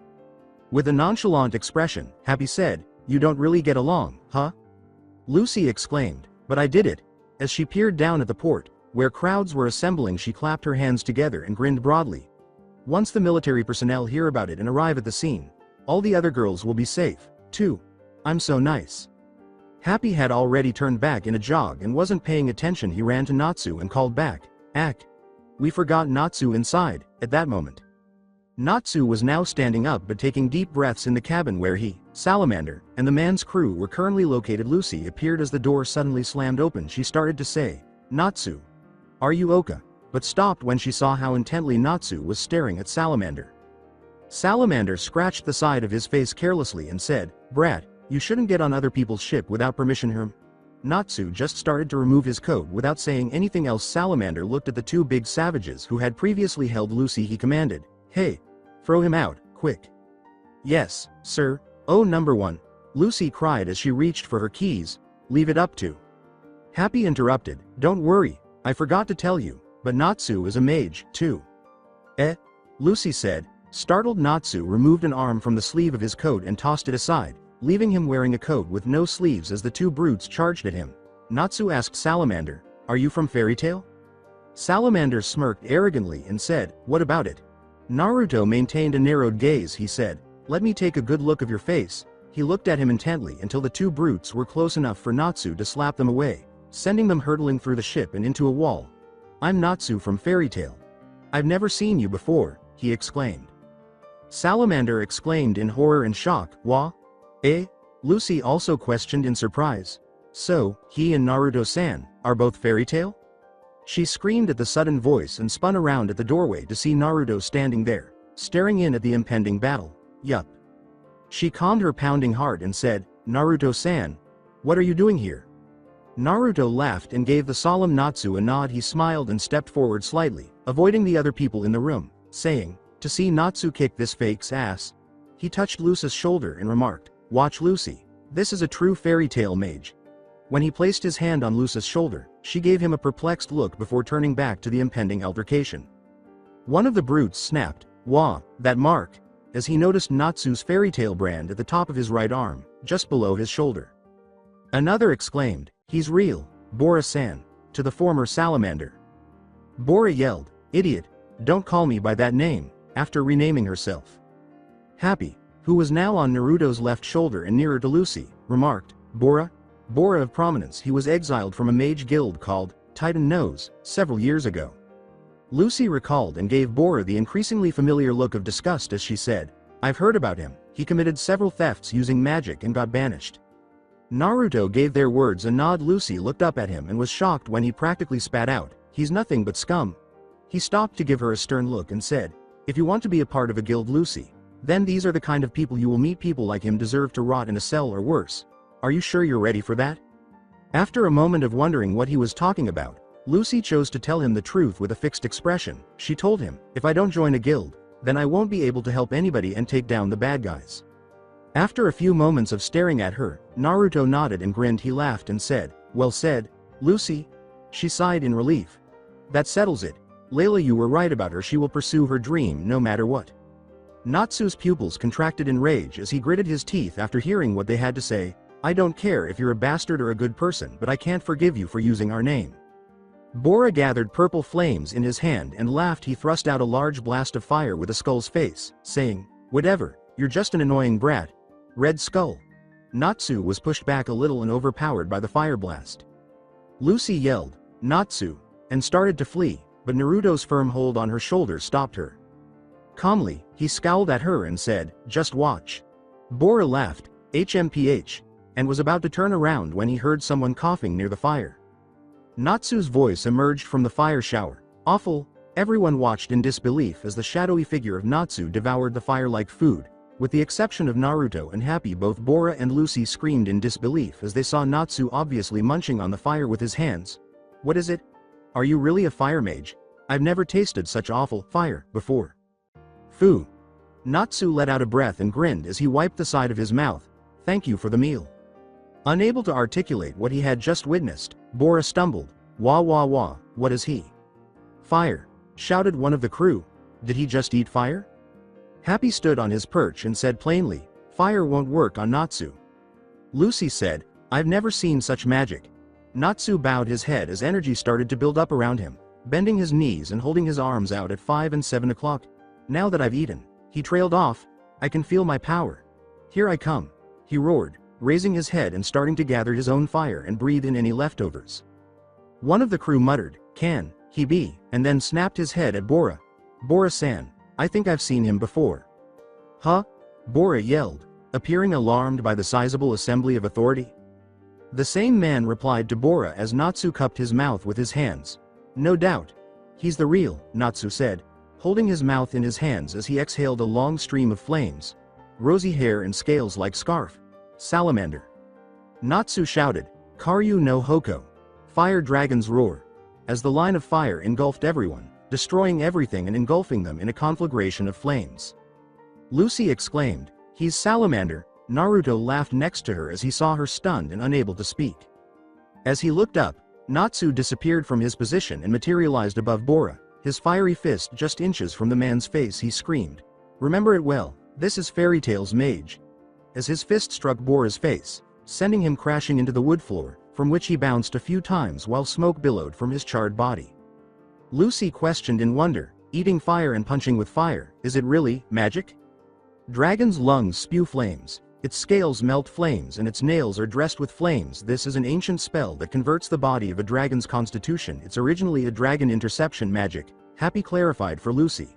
With a nonchalant expression, Happy said, "You don't really get along, huh?" Lucy exclaimed, "But I did it." As she peered down at the port, where crowds were assembling, she clapped her hands together and grinned broadly. "Once the military personnel hear about it and arrive at the scene, all the other girls will be safe, too. I'm so nice." Happy had already turned back in a jog and wasn't paying attention. He ran to Natsu and called back, "Ak. We forgot Natsu inside." At that moment, Natsu was now standing up but taking deep breaths in the cabin where he, Salamander, and the man's crew were currently located. Lucy appeared as the door suddenly slammed open. She started to say, "Natsu, are you okay?" but stopped when she saw how intently Natsu was staring at Salamander. Salamander scratched the side of his face carelessly and said, "Brat, you shouldn't get on other people's ship without permission." Natsu just started to remove his coat without saying anything else. Salamander looked at the two big savages who had previously held Lucy. He commanded, "Hey, throw him out, quick." "Yes, sir." "Oh, number one," Lucy cried as she reached for her keys, "leave it up to." Happy interrupted, "Don't worry, I forgot to tell you, but Natsu is a mage, too." "Eh?" Lucy said. Startled, Natsu removed an arm from the sleeve of his coat and tossed it aside, leaving him wearing a coat with no sleeves as the two brutes charged at him. Natsu asked Salamander, "Are you from Fairy Tail?" Salamander smirked arrogantly and said, "What about it?" Naruto maintained a narrowed gaze. He said, "Let me take a good look of your face." He looked at him intently until the two brutes were close enough for Natsu to slap them away, sending them hurtling through the ship and into a wall. "I'm Natsu from Fairy Tail. I've never seen you before," he exclaimed. Salamander exclaimed in horror and shock, "Wha? Eh?" Lucy also questioned in surprise. "So, he and Naruto-san are both Fairy Tail?" She screamed at the sudden voice and spun around at the doorway to see Naruto standing there, staring in at the impending battle. "Yup." She calmed her pounding heart and said, "Naruto-san, what are you doing here?" Naruto laughed and gave the solemn Natsu a nod. He smiled and stepped forward slightly, avoiding the other people in the room, saying, "To see Natsu kick this fake's ass." He touched Lucy's shoulder and remarked, "Watch Lucy. This is a true Fairy Tail mage." When he placed his hand on Lucy's shoulder, she gave him a perplexed look before turning back to the impending altercation. One of the brutes snapped, "Wah, that mark," as he noticed Natsu's Fairy Tail brand at the top of his right arm, just below his shoulder. Another exclaimed, "He's real, Bora-san," to the former Salamander. Bora yelled, "Idiot, don't call me by that name," after renaming herself. Happy, who was now on Naruto's left shoulder and nearer to Lucy, remarked, "Bora? Bora of prominence. He was exiled from a mage guild called Titan Nose several years ago." Lucy recalled and gave Bora the increasingly familiar look of disgust as she said, "I've heard about him. He committed several thefts using magic and got banished." Naruto gave their words a nod. Lucy looked up at him and was shocked when he practically spat out, "He's nothing but scum." He stopped to give her a stern look and said, "If you want to be a part of a guild, Lucy, then these are the kind of people you will meet. People like him deserve to rot in a cell or worse. Are you sure you're ready for that?" After a moment of wondering what he was talking about, Lucy chose to tell him the truth with a fixed expression. She told him, "If I don't join a guild, then I won't be able to help anybody and take down the bad guys." After a few moments of staring at her, Naruto nodded and grinned. He laughed and said, "Well said, Lucy." She sighed in relief. That settles it. Layla, you were right about her. She will pursue her dream no matter what. Natsu's pupils contracted in rage as he gritted his teeth after hearing what they had to say. I don't care if you're a bastard or a good person, but I can't forgive you for using our name. Bora gathered purple flames in his hand and laughed. He thrust out a large blast of fire with a skull's face, saying, whatever, you're just an annoying brat. Red Skull. Natsu was pushed back a little and overpowered by the fire blast. Lucy yelled, Natsu, and started to flee, but Naruto's firm hold on her shoulder stopped her. Calmly, he scowled at her and said, just watch. Bora laughed, HMPH, and was about to turn around when he heard someone coughing near the fire. Natsu's voice emerged from the fire shower. Awful. Everyone watched in disbelief as the shadowy figure of Natsu devoured the fire like food. With the exception of Naruto and Happy, both Bora and Lucy screamed in disbelief as they saw Natsu obviously munching on the fire with his hands. What is it? Are you really a fire mage? I've never tasted such awful fire before. Phew. Natsu let out a breath and grinned as he wiped the side of his mouth. Thank you for the meal. Unable to articulate what he had just witnessed, Bora stumbled. Wah wah wah, what is he? Fire, shouted one of the crew. Did he just eat fire? Happy stood on his perch and said plainly, fire won't work on Natsu. Lucy said, I've never seen such magic. Natsu bowed his head as energy started to build up around him, bending his knees and holding his arms out at 5 and 7 o'clock. Now that I've eaten, he trailed off, I can feel my power. Here I come, he roared, raising his head and starting to gather his own fire and breathe in any leftovers. One of the crew muttered, can he be, and then snapped his head at Bora. Bora-san, I think I've seen him before. Huh? Bora yelled, appearing alarmed by the sizable assembly of authority. The same man replied to Bora as Natsu cupped his mouth with his hands. No doubt. He's the real, Natsu said, holding his mouth in his hands as he exhaled a long stream of flames. Rosy hair and scales like scarf. Salamander. Natsu shouted, Karyu no Hoko. Fire dragons roar. As the line of fire engulfed everyone, destroying everything and engulfing them in a conflagration of flames. Lucy exclaimed, he's Salamander. Naruto laughed next to her as he saw her stunned and unable to speak. As he looked up, Natsu disappeared from his position and materialized above Bora, his fiery fist just inches from the man's face. He screamed, remember it well, this is Fairy Tail's mage. As his fist struck Bora's face, sending him crashing into the wood floor, from which he bounced a few times while smoke billowed from his charred body. Lucy questioned in wonder, eating fire and punching with fire, is it really magic? Dragon's lungs spew flames, its scales melt flames and its nails are dressed with flames. This is an ancient spell that converts the body of a dragon's constitution. It's originally a dragon interception magic, Happy clarified for Lucy.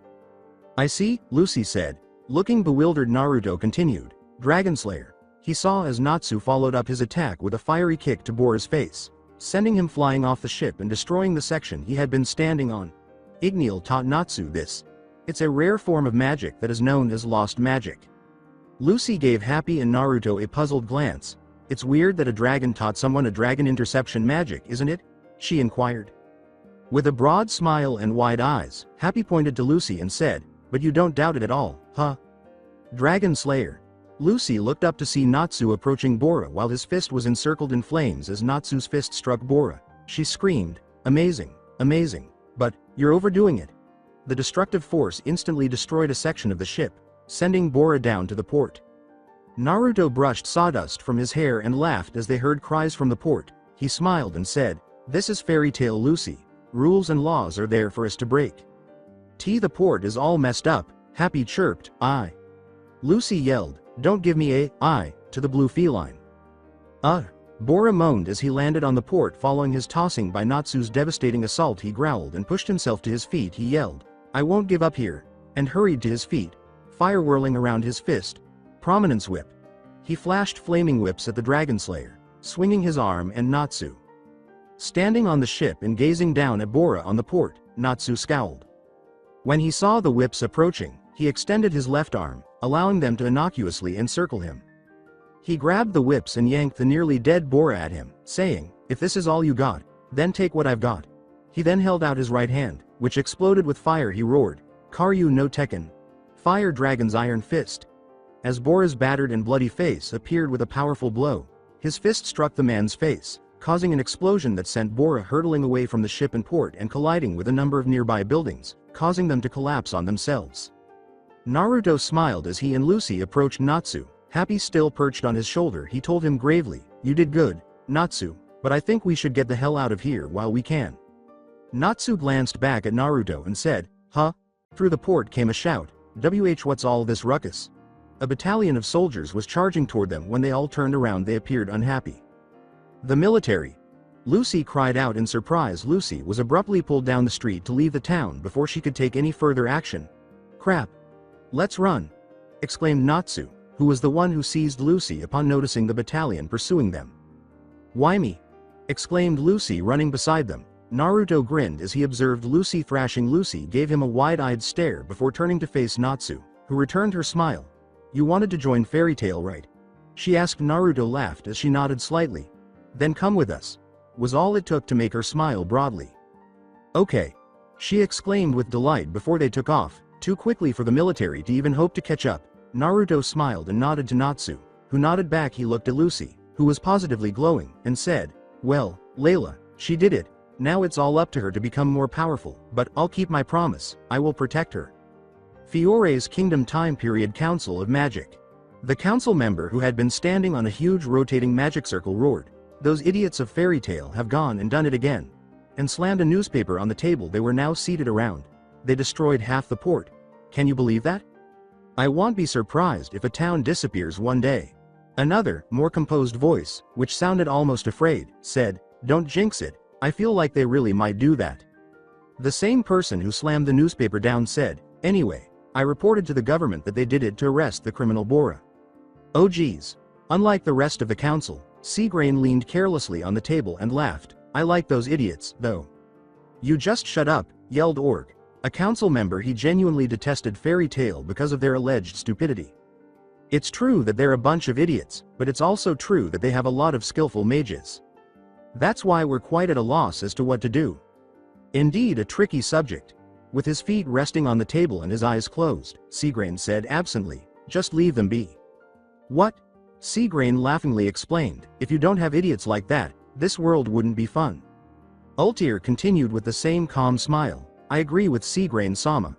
I see, Lucy said. Looking bewildered, Naruto continued, Dragon Slayer. He saw as Natsu followed up his attack with a fiery kick to Bora's face, sending him flying off the ship and destroying the section he had been standing on. Igneel taught Natsu this. It's a rare form of magic that is known as lost magic. Lucy gave Happy and Naruto a puzzled glance. It's weird that a dragon taught someone a dragon interception magic, isn't it? She inquired. With a broad smile and wide eyes, Happy pointed to Lucy and said, but you don't doubt it at all, huh? Dragon Slayer. Lucy looked up to see Natsu approaching Bora while his fist was encircled in flames. As Natsu's fist struck Bora, she screamed, amazing, amazing, but, you're overdoing it. The destructive force instantly destroyed a section of the ship, sending Bora down to the port. Naruto brushed sawdust from his hair and laughed as they heard cries from the port. He smiled and said, this is Fairy Tail, Lucy. Rules and laws are there for us to break. The port is all messed up, Happy chirped, I. Lucy yelled, don't give me a I to the blue feline. Bora moaned as he landed on the port following his tossing by Natsu's devastating assault. He growled and pushed himself to his feet. He yelled, I won't give up here, and hurried to his feet, fire whirling around his fist. Prominence whip. He flashed flaming whips at the Dragon Slayer, swinging his arm and Natsu. Standing on the ship and gazing down at Bora on the port, Natsu scowled. When he saw the whips approaching, he extended his left arm, allowing them to innocuously encircle him. He grabbed the whips and yanked the nearly dead Bora at him, saying, if this is all you got, then take what I've got. He then held out his right hand, which exploded with fire. He roared, Karyu no Tekken. Fire Dragon's Iron Fist. As Bora's battered and bloody face appeared with a powerful blow, his fist struck the man's face, causing an explosion that sent Bora hurtling away from the ship and port and colliding with a number of nearby buildings, causing them to collapse on themselves. Naruto smiled as he and Lucy approached Natsu. Happy still perched on his shoulder, he told him gravely, "You did good, Natsu, but I think we should get the hell out of here while we can." Natsu glanced back at Naruto and said, "Huh?" Through the port came a shout, what's all this ruckus?" A battalion of soldiers was charging toward them. When they all turned around, they appeared unhappy. "The military!" Lucy cried out in surprise. Lucy was abruptly pulled down the street to leave the town before she could take any further action. "Crap! Let's run!" exclaimed Natsu, who was the one who seized Lucy upon noticing the battalion pursuing them. "Why me?" exclaimed Lucy, running beside them. Naruto grinned as he observed Lucy thrashing. Lucy gave him a wide-eyed stare before turning to face Natsu, who returned her smile. "You wanted to join Fairy Tail, right?" she asked. Naruto laughed as she nodded slightly. "Then come with us," was all it took to make her smile broadly. "Okay," she exclaimed with delight before they took off, too quickly for the military to even hope to catch up. Naruto smiled and nodded to Natsu, who nodded back. He looked at Lucy, who was positively glowing, and said, "Well, Layla, she did it. Now it's all up to her to become more powerful, but I'll keep my promise, I will protect her." Fiore's Kingdom Time Period Council of Magic. The council member who had been standing on a huge rotating magic circle roared, "Those idiots of Fairy Tail have gone and done it again," and slammed a newspaper on the table they were now seated around. "They destroyed half the port. Can you believe that? I won't be surprised if a town disappears one day." Another, more composed voice, which sounded almost afraid, said, "Don't jinx it, I feel like they really might do that." The same person who slammed the newspaper down said, "Anyway, I reported to the government that they did it to arrest the criminal Bora." "Oh geez." Unlike the rest of the council, Seagrain leaned carelessly on the table and laughed. "I like those idiots, though." "You just shut up," yelled Org, a council member. He genuinely detested Fairy Tail because of their alleged stupidity. "It's true that they're a bunch of idiots, but it's also true that they have a lot of skillful mages. That's why we're quite at a loss as to what to do." "Indeed, a tricky subject." With his feet resting on the table and his eyes closed, Seagrain said absently, "Just leave them be." "What?" Seagrain laughingly explained, "If you don't have idiots like that, this world wouldn't be fun." Ultier continued with the same calm smile, "I agree with Seagrain-sama."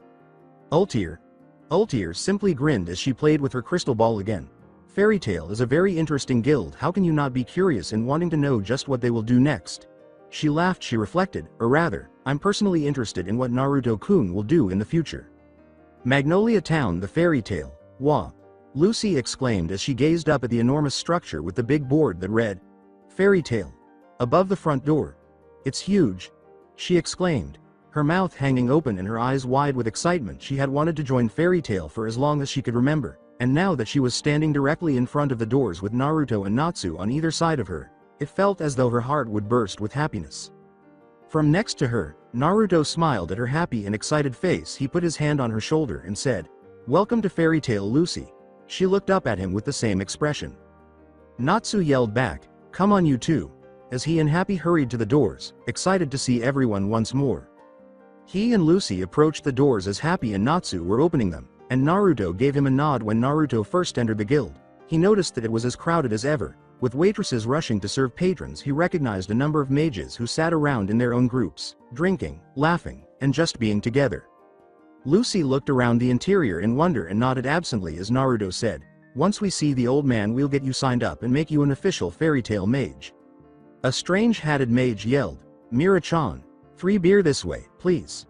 Ultier simply grinned as she played with her crystal ball again. "Fairy Tail is a very interesting guild. How can you not be curious in wanting to know just what they will do next?" She laughed. She reflected, "Or rather, I'm personally interested in what Naruto-kun will do in the future." Magnolia Town, the Fairy Tail. "Wah!" Lucy exclaimed as she gazed up at the enormous structure with the big board that read, "Fairy Tail," above the front door. "It's huge," she exclaimed, her mouth hanging open and her eyes wide with excitement. She had wanted to join Fairy Tail for as long as she could remember, and now that she was standing directly in front of the doors with Naruto and Natsu on either side of her, it felt as though her heart would burst with happiness. From next to her, Naruto smiled at her happy and excited face. He put his hand on her shoulder and said, "Welcome to Fairy Tail, Lucy." She looked up at him with the same expression. Natsu yelled back, "Come on, you too," as he and Happy hurried to the doors, excited to see everyone once more. He and Lucy approached the doors as Happy and Natsu were opening them, and Naruto gave him a nod. When Naruto first entered the guild, he noticed that it was as crowded as ever, with waitresses rushing to serve patrons. He recognized a number of mages who sat around in their own groups, drinking, laughing, and just being together. Lucy looked around the interior in wonder and nodded absently as Naruto said, "Once we see the old man, we'll get you signed up and make you an official Fairy Tail mage." A strange hatted mage yelled, "Mira-chan, 3 beer this way, please."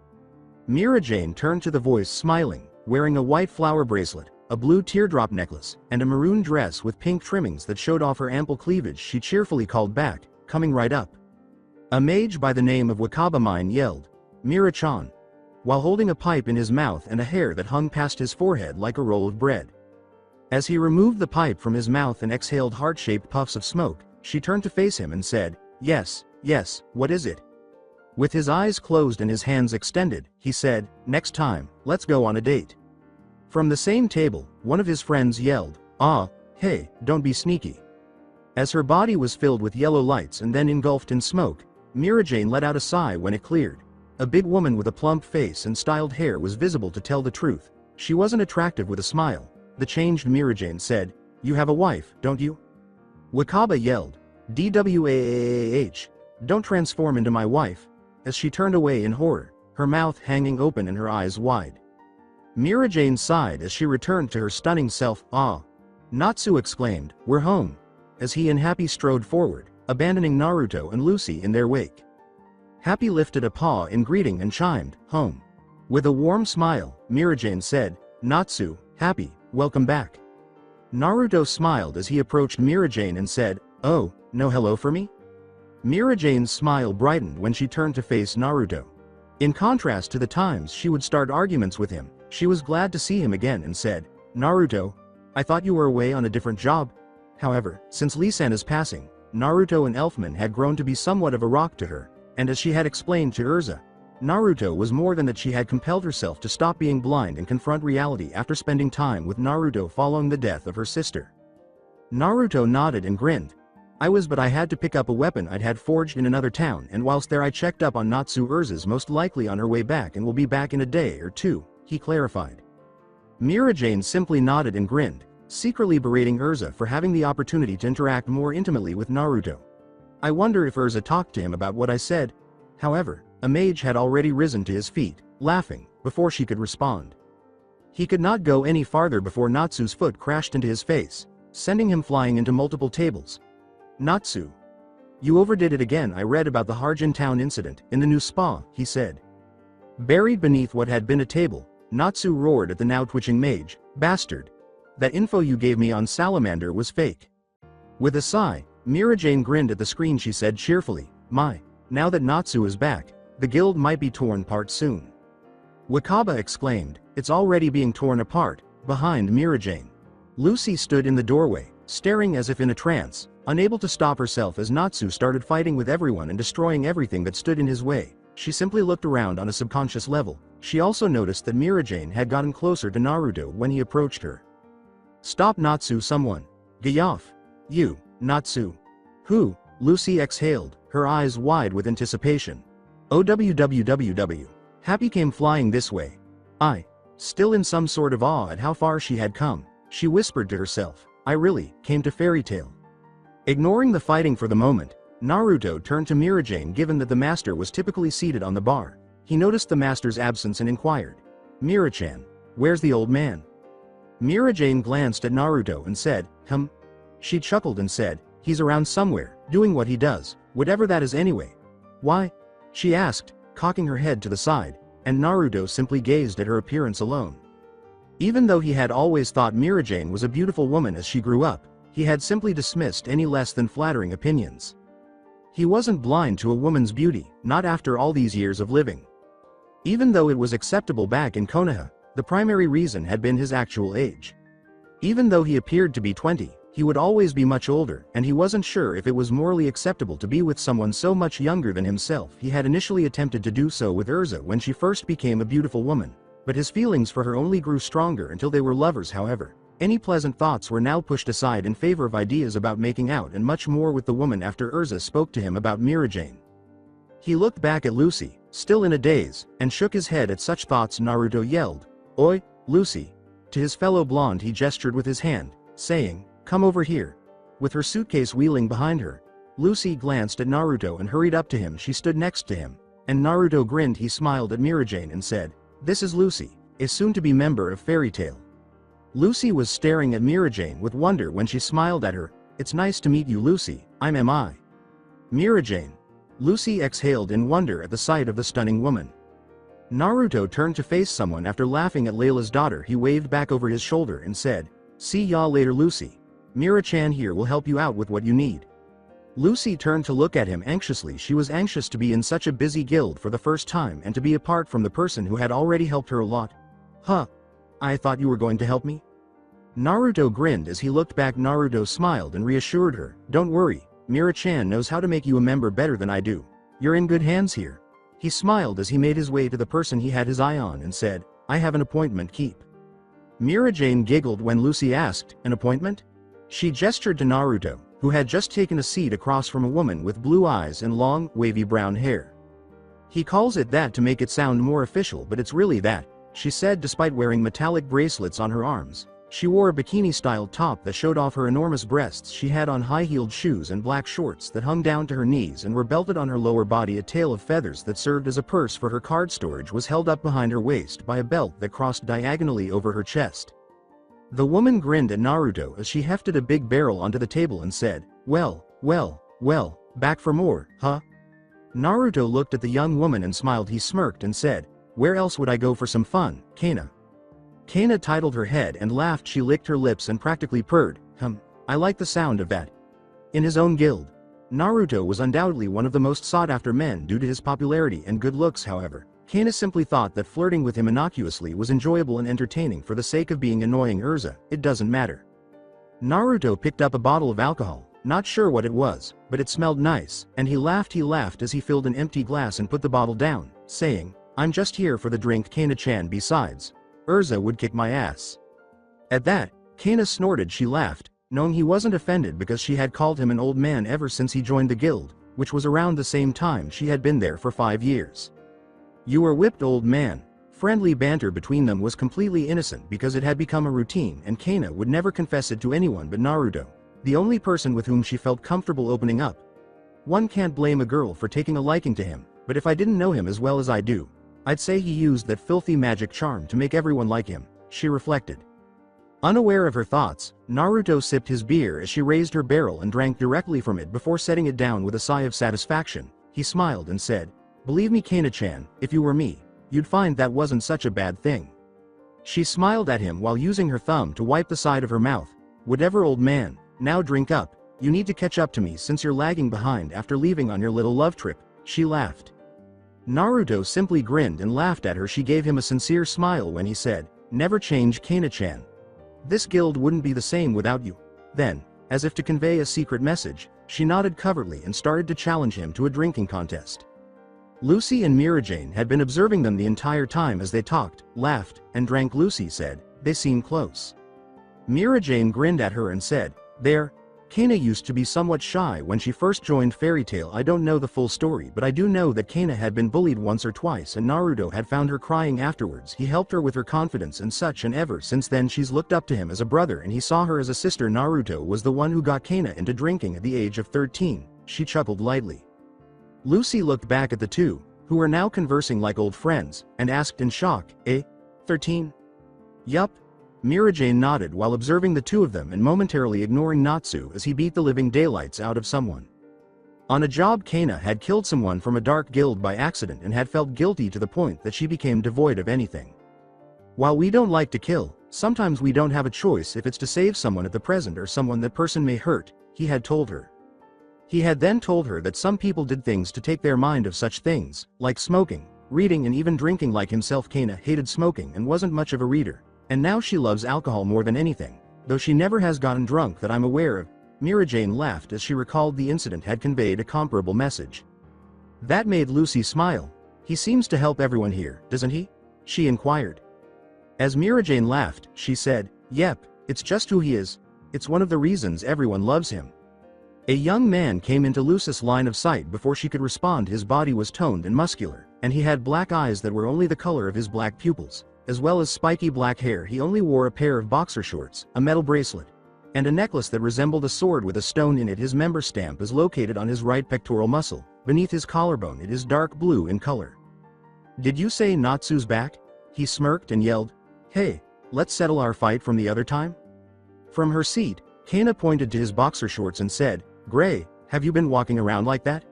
Mira-Jane turned to the voice smiling, wearing a white flower bracelet, a blue teardrop necklace, and a maroon dress with pink trimmings that showed off her ample cleavage. She cheerfully called back, coming right up. A mage by the name of Wakabamine yelled, "Mira-chan," while holding a pipe in his mouth and a hair that hung past his forehead like a roll of bread. As he removed the pipe from his mouth and exhaled heart-shaped puffs of smoke, she turned to face him and said, yes, what is it?" With his eyes closed and his hands extended, he said, "Next time, let's go on a date." From the same table, one of his friends yelled, Hey, don't be sneaky." As her body was filled with yellow lights and then engulfed in smoke, Mira-Jane let out a sigh when it cleared. A big woman with a plump face and styled hair was visible. To tell the truth, she wasn't attractive. With a smile, the changed Mira-Jane said, "You have a wife, don't you?" Wakaba yelled, DWAAH. Don't transform into my wife. As she turned away in horror, her mouth hanging open and her eyes wide. Mira Jane sighed as she returned to her stunning self. Ah! Natsu exclaimed, "We're home," as he and Happy strode forward, abandoning Naruto and Lucy in their wake. Happy lifted a paw in greeting and chimed, "Home." With a warm smile, Mira Jane said, "Natsu, Happy, welcome back." Naruto smiled as he approached Mira Jane and said, "Oh, no hello for me?" Mira Jane's smile brightened when she turned to face Naruto. In contrast to the times she would start arguments with him, she was glad to see him again and said, "Naruto, I thought you were away on a different job." However, since Lee-San's passing, Naruto and Elfman had grown to be somewhat of a rock to her, and as she had explained to Urza, Naruto was more than that. She had compelled herself to stop being blind and confront reality after spending time with Naruto following the death of her sister. Naruto nodded and grinned. I had to pick up a weapon I'd had forged in another town, and whilst there I checked up on Natsu. Urza's most likely on her way back and will be back in a day or two, he clarified. Mira Jane simply nodded and grinned, secretly berating Urza for having the opportunity to interact more intimately with Naruto. I wonder if Urza talked to him about what I said. However, a mage had already risen to his feet, laughing, before she could respond. He could not go any farther before Natsu's foot crashed into his face, sending him flying into multiple tables. "Natsu. You overdid it again. I read about the Harjin Town incident in the new spa," he said. Buried beneath what had been a table, Natsu roared at the now twitching mage, "Bastard. That info you gave me on Salamander was fake." With a sigh, Mira Jane grinned at the screen. She said cheerfully, Now that Natsu is back, the guild might be torn apart soon." Wakaba exclaimed, "It's already being torn apart," behind Mira Jane. Lucy stood in the doorway, staring as if in a trance, unable to stop herself as Natsu started fighting with everyone and destroying everything that stood in his way. She simply looked around on a subconscious level. She also noticed that Mira Jane had gotten closer to Naruto when he approached her. "Stop, Natsu, someone. Get off. You, Natsu." "Who?" Lucy exhaled, her eyes wide with anticipation. "OWWWW. Happy came flying this way." Still in some sort of awe at how far she had come, she whispered to herself, "I really came to Fairy Tail." Ignoring the fighting for the moment, Naruto turned to Mira Jane. Given that the master was typically seated on the bar, he noticed the master's absence and inquired, "Mira-chan, where's the old man?" Mira Jane glanced at Naruto and said, She chuckled and said, "He's around somewhere, doing what he does, whatever that is anyway." "Why?" she asked, cocking her head to the side, and Naruto simply gazed at her appearance alone. Even though he had always thought Mira Jane was a beautiful woman as she grew up, he had simply dismissed any less than flattering opinions. He wasn't blind to a woman's beauty, not after all these years of living. Even though it was acceptable back in Konoha, the primary reason had been his actual age. Even though he appeared to be 20, he would always be much older, and he wasn't sure if it was morally acceptable to be with someone so much younger than himself. He had initially attempted to do so with Urza when she first became a beautiful woman, but his feelings for her only grew stronger until they were lovers. However, any pleasant thoughts were now pushed aside in favor of ideas about making out and much more with the woman after Urza spoke to him about Mira Jane. He looked back at Lucy, still in a daze, and shook his head at such thoughts. Naruto yelled, "Oi, Lucy!" To his fellow blonde he gestured with his hand, saying, "Come over here." With her suitcase wheeling behind her, Lucy glanced at Naruto and hurried up to him. She stood next to him, and Naruto grinned. He smiled at Mira Jane and said, "This is Lucy, a soon-to-be member of Fairy Tail." Lucy was staring at Mira Jane with wonder when she smiled at her. "It's nice to meet you, Lucy. I'm MI. Mira Jane." Lucy exhaled in wonder at the sight of the stunning woman. Naruto turned to face someone after laughing at Layla's daughter. He waved back over his shoulder and said, "See ya later, Lucy. Mira-chan here will help you out with what you need." Lucy turned to look at him anxiously. She was anxious to be in such a busy guild for the first time and to be apart from the person who had already helped her a lot. I thought you were going to help me?" Naruto grinned as he looked back. Naruto smiled and reassured her, "Don't worry, Mira-chan knows how to make you a member better than I do. You're in good hands here." He smiled as he made his way to the person he had his eye on and said, "I have an appointment. Keep." Mira Jane giggled when Lucy asked, "An appointment?" She gestured to Naruto, who had just taken a seat across from a woman with blue eyes and long, wavy brown hair. "He calls it that to make it sound more official, but it's really that," she said. Despite wearing metallic bracelets on her arms, She wore a bikini-style top that showed off her enormous breasts. She had on high-heeled shoes and black shorts that hung down to her knees and were belted on her lower body. A tail of feathers that served as a purse for her card storage was held up behind her waist by a belt that crossed diagonally over her chest. The woman grinned at Naruto as she hefted a big barrel onto the table and said, "Well, back for more, huh?" Naruto looked at the young woman and smiled. He smirked and said, "Where else would I go for some fun, Kana?" Kana titled her head and laughed. She licked her lips and practically purred, I like the sound of that." In his own guild, Naruto was undoubtedly one of the most sought-after men due to his popularity and good looks. However, Kana simply thought that flirting with him innocuously was enjoyable and entertaining for the sake of being annoying. Urza, it doesn't matter. Naruto picked up a bottle of alcohol, not sure what it was, but it smelled nice, and he laughed as he filled an empty glass and put the bottle down, saying, "I'm just here for the drink, Kana-chan. Besides, Urza would kick my ass." At that, Kana snorted. She laughed, knowing he wasn't offended because she had called him an old man ever since he joined the guild, which was around the same time she had been there for 5 years. "You were whipped, old man." Friendly banter between them was completely innocent because it had become a routine, and Kana would never confess it to anyone but Naruto, the only person with whom she felt comfortable opening up. One can't blame a girl for taking a liking to him, but if I didn't know him as well as I do, I'd say he used that filthy magic charm to make everyone like him, she reflected. Unaware of her thoughts, Naruto sipped his beer as she raised her barrel and drank directly from it before setting it down with a sigh of satisfaction. He smiled and said, "Believe me, Kana-chan, if you were me, you'd find that wasn't such a bad thing." She smiled at him while using her thumb to wipe the side of her mouth. "Whatever, old man, now drink up. You need to catch up to me since you're lagging behind after leaving on your little love trip," she laughed. Naruto simply grinned and laughed at her. She gave him a sincere smile when he said, "Never change, Kana-chan. This guild wouldn't be the same without you." Then, as if to convey a secret message, she nodded covertly and started to challenge him to a drinking contest. Lucy and Mirajane had been observing them the entire time as they talked, laughed, and drank. Lucy said, "They seem close." Mirajane grinned at her and said, Kana used to be somewhat shy when she first joined Fairy Tail. I don't know the full story, but I do know that Kana had been bullied once or twice and Naruto had found her crying afterwards. He helped her with her confidence and such, and ever since then she's looked up to him as a brother and he saw her as a sister. Naruto was the one who got Kana into drinking at the age of 13, she chuckled lightly. Lucy looked back at the two, who were now conversing like old friends, and asked in shock, 13? Yup. Mirajane nodded while observing the two of them and momentarily ignoring Natsu as he beat the living daylights out of someone. On a job, Kana had killed someone from a dark guild by accident and had felt guilty to the point that she became devoid of anything. While we don't like to kill, sometimes we don't have a choice if it's to save someone at the present or someone that person may hurt, he had told her. He had then told her that some people did things to take their mind of such things, like smoking, reading and even drinking. Like himself, Kana hated smoking and wasn't much of a reader. And now she loves alcohol more than anything, though she never has gotten drunk that I'm aware of. Mirajane laughed as she recalled the incident had conveyed a comparable message. That made Lucy smile. "He seems to help everyone here, doesn't he?" she inquired. As Mirajane laughed, she said, "Yep, it's just who he is. It's one of the reasons everyone loves him." A young man came into Lucy's line of sight before she could respond. His body was toned and muscular, and he had black eyes that were only the color of his black pupils. As well as spiky black hair. He only wore a pair of boxer shorts, a metal bracelet, and a necklace that resembled a sword with a stone in it. His member stamp is located on his right pectoral muscle, beneath his collarbone. It is dark blue in color. "Did you say Natsu's back?" He smirked and yelled, "Hey, let's settle our fight from the other time?" From her seat, Kana pointed to his boxer shorts and said, "Gray, have you been walking around like that?"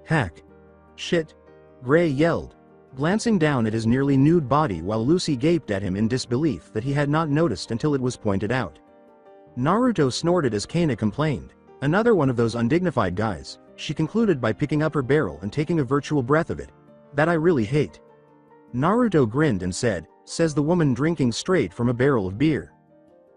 "Heck. Shit," Gray yelled, glancing down at his nearly nude body while Lucy gaped at him in disbelief that he had not noticed until it was pointed out. Naruto snorted as Kana complained, "Another one of those undignified guys," she concluded by picking up her barrel and taking a virtual breath of it. "That I really hate." Naruto grinned and said, "Says the woman drinking straight from a barrel of beer."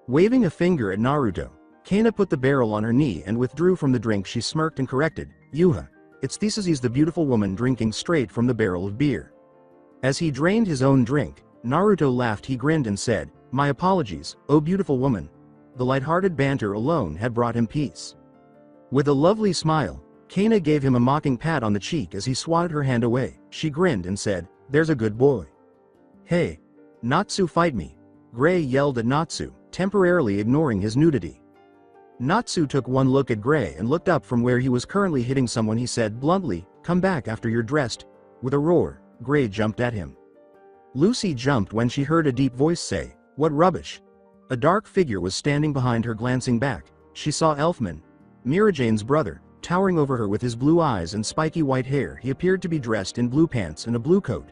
Waving a finger at Naruto, Kana put the barrel on her knee and withdrew from the drink. She smirked and corrected, "Yuha, it's Theseus, the beautiful woman drinking straight from the barrel of beer." As he drained his own drink, Naruto laughed. He grinned and said, "My apologies, oh beautiful woman." The light-hearted banter alone had brought him peace. With a lovely smile, Kana gave him a mocking pat on the cheek as he swatted her hand away. She grinned and said, "There's a good boy." "Hey, Natsu, fight me," Gray yelled at Natsu, temporarily ignoring his nudity. Natsu took one look at Gray and looked up from where he was currently hitting someone. He said bluntly, "Come back after you're dressed." With a roar, Gray jumped at him. Lucy jumped when she heard a deep voice say, "What rubbish." A dark figure was standing behind her. Glancing back, she saw Elfman, Mirajane's brother, towering over her with his blue eyes and spiky white hair. He appeared to be dressed in blue pants and a blue coat.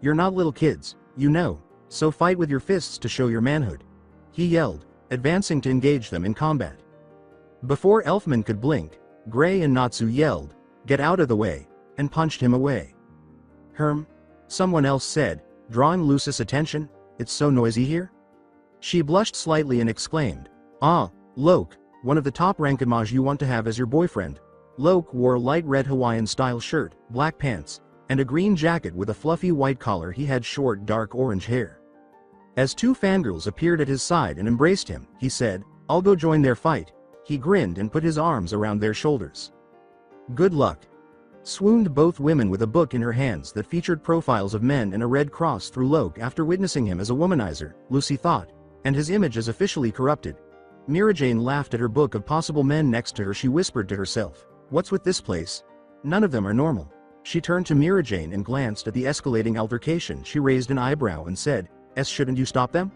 "You're not little kids, you know, so fight with your fists to show your manhood," he yelled, advancing to engage them in combat. Before Elfman could blink, Gray and Natsu yelled, "Get out of the way," and punched him away. Someone else said, drawing Lucy's attention, "It's so noisy here." She blushed slightly and exclaimed, "Ah, Loke, one of the top ranked you want to have as your boyfriend." Loke wore a light red Hawaiian-style shirt, black pants, and a green jacket with a fluffy white collar. He had short dark orange hair. As two fangirls appeared at his side and embraced him, he said, "I'll go join their fight." He grinned and put his arms around their shoulders. "Good luck." Swooned both women with a book in her hands that featured profiles of men and a red cross through Loke. After witnessing him as a womanizer, Lucy thought, and his image is officially corrupted. Mirajane laughed at her book of possible men next to her. She whispered to herself, "What's with this place? None of them are normal." She turned to Mirajane and glanced at the escalating altercation. She raised an eyebrow and said, Shouldn't you stop them?"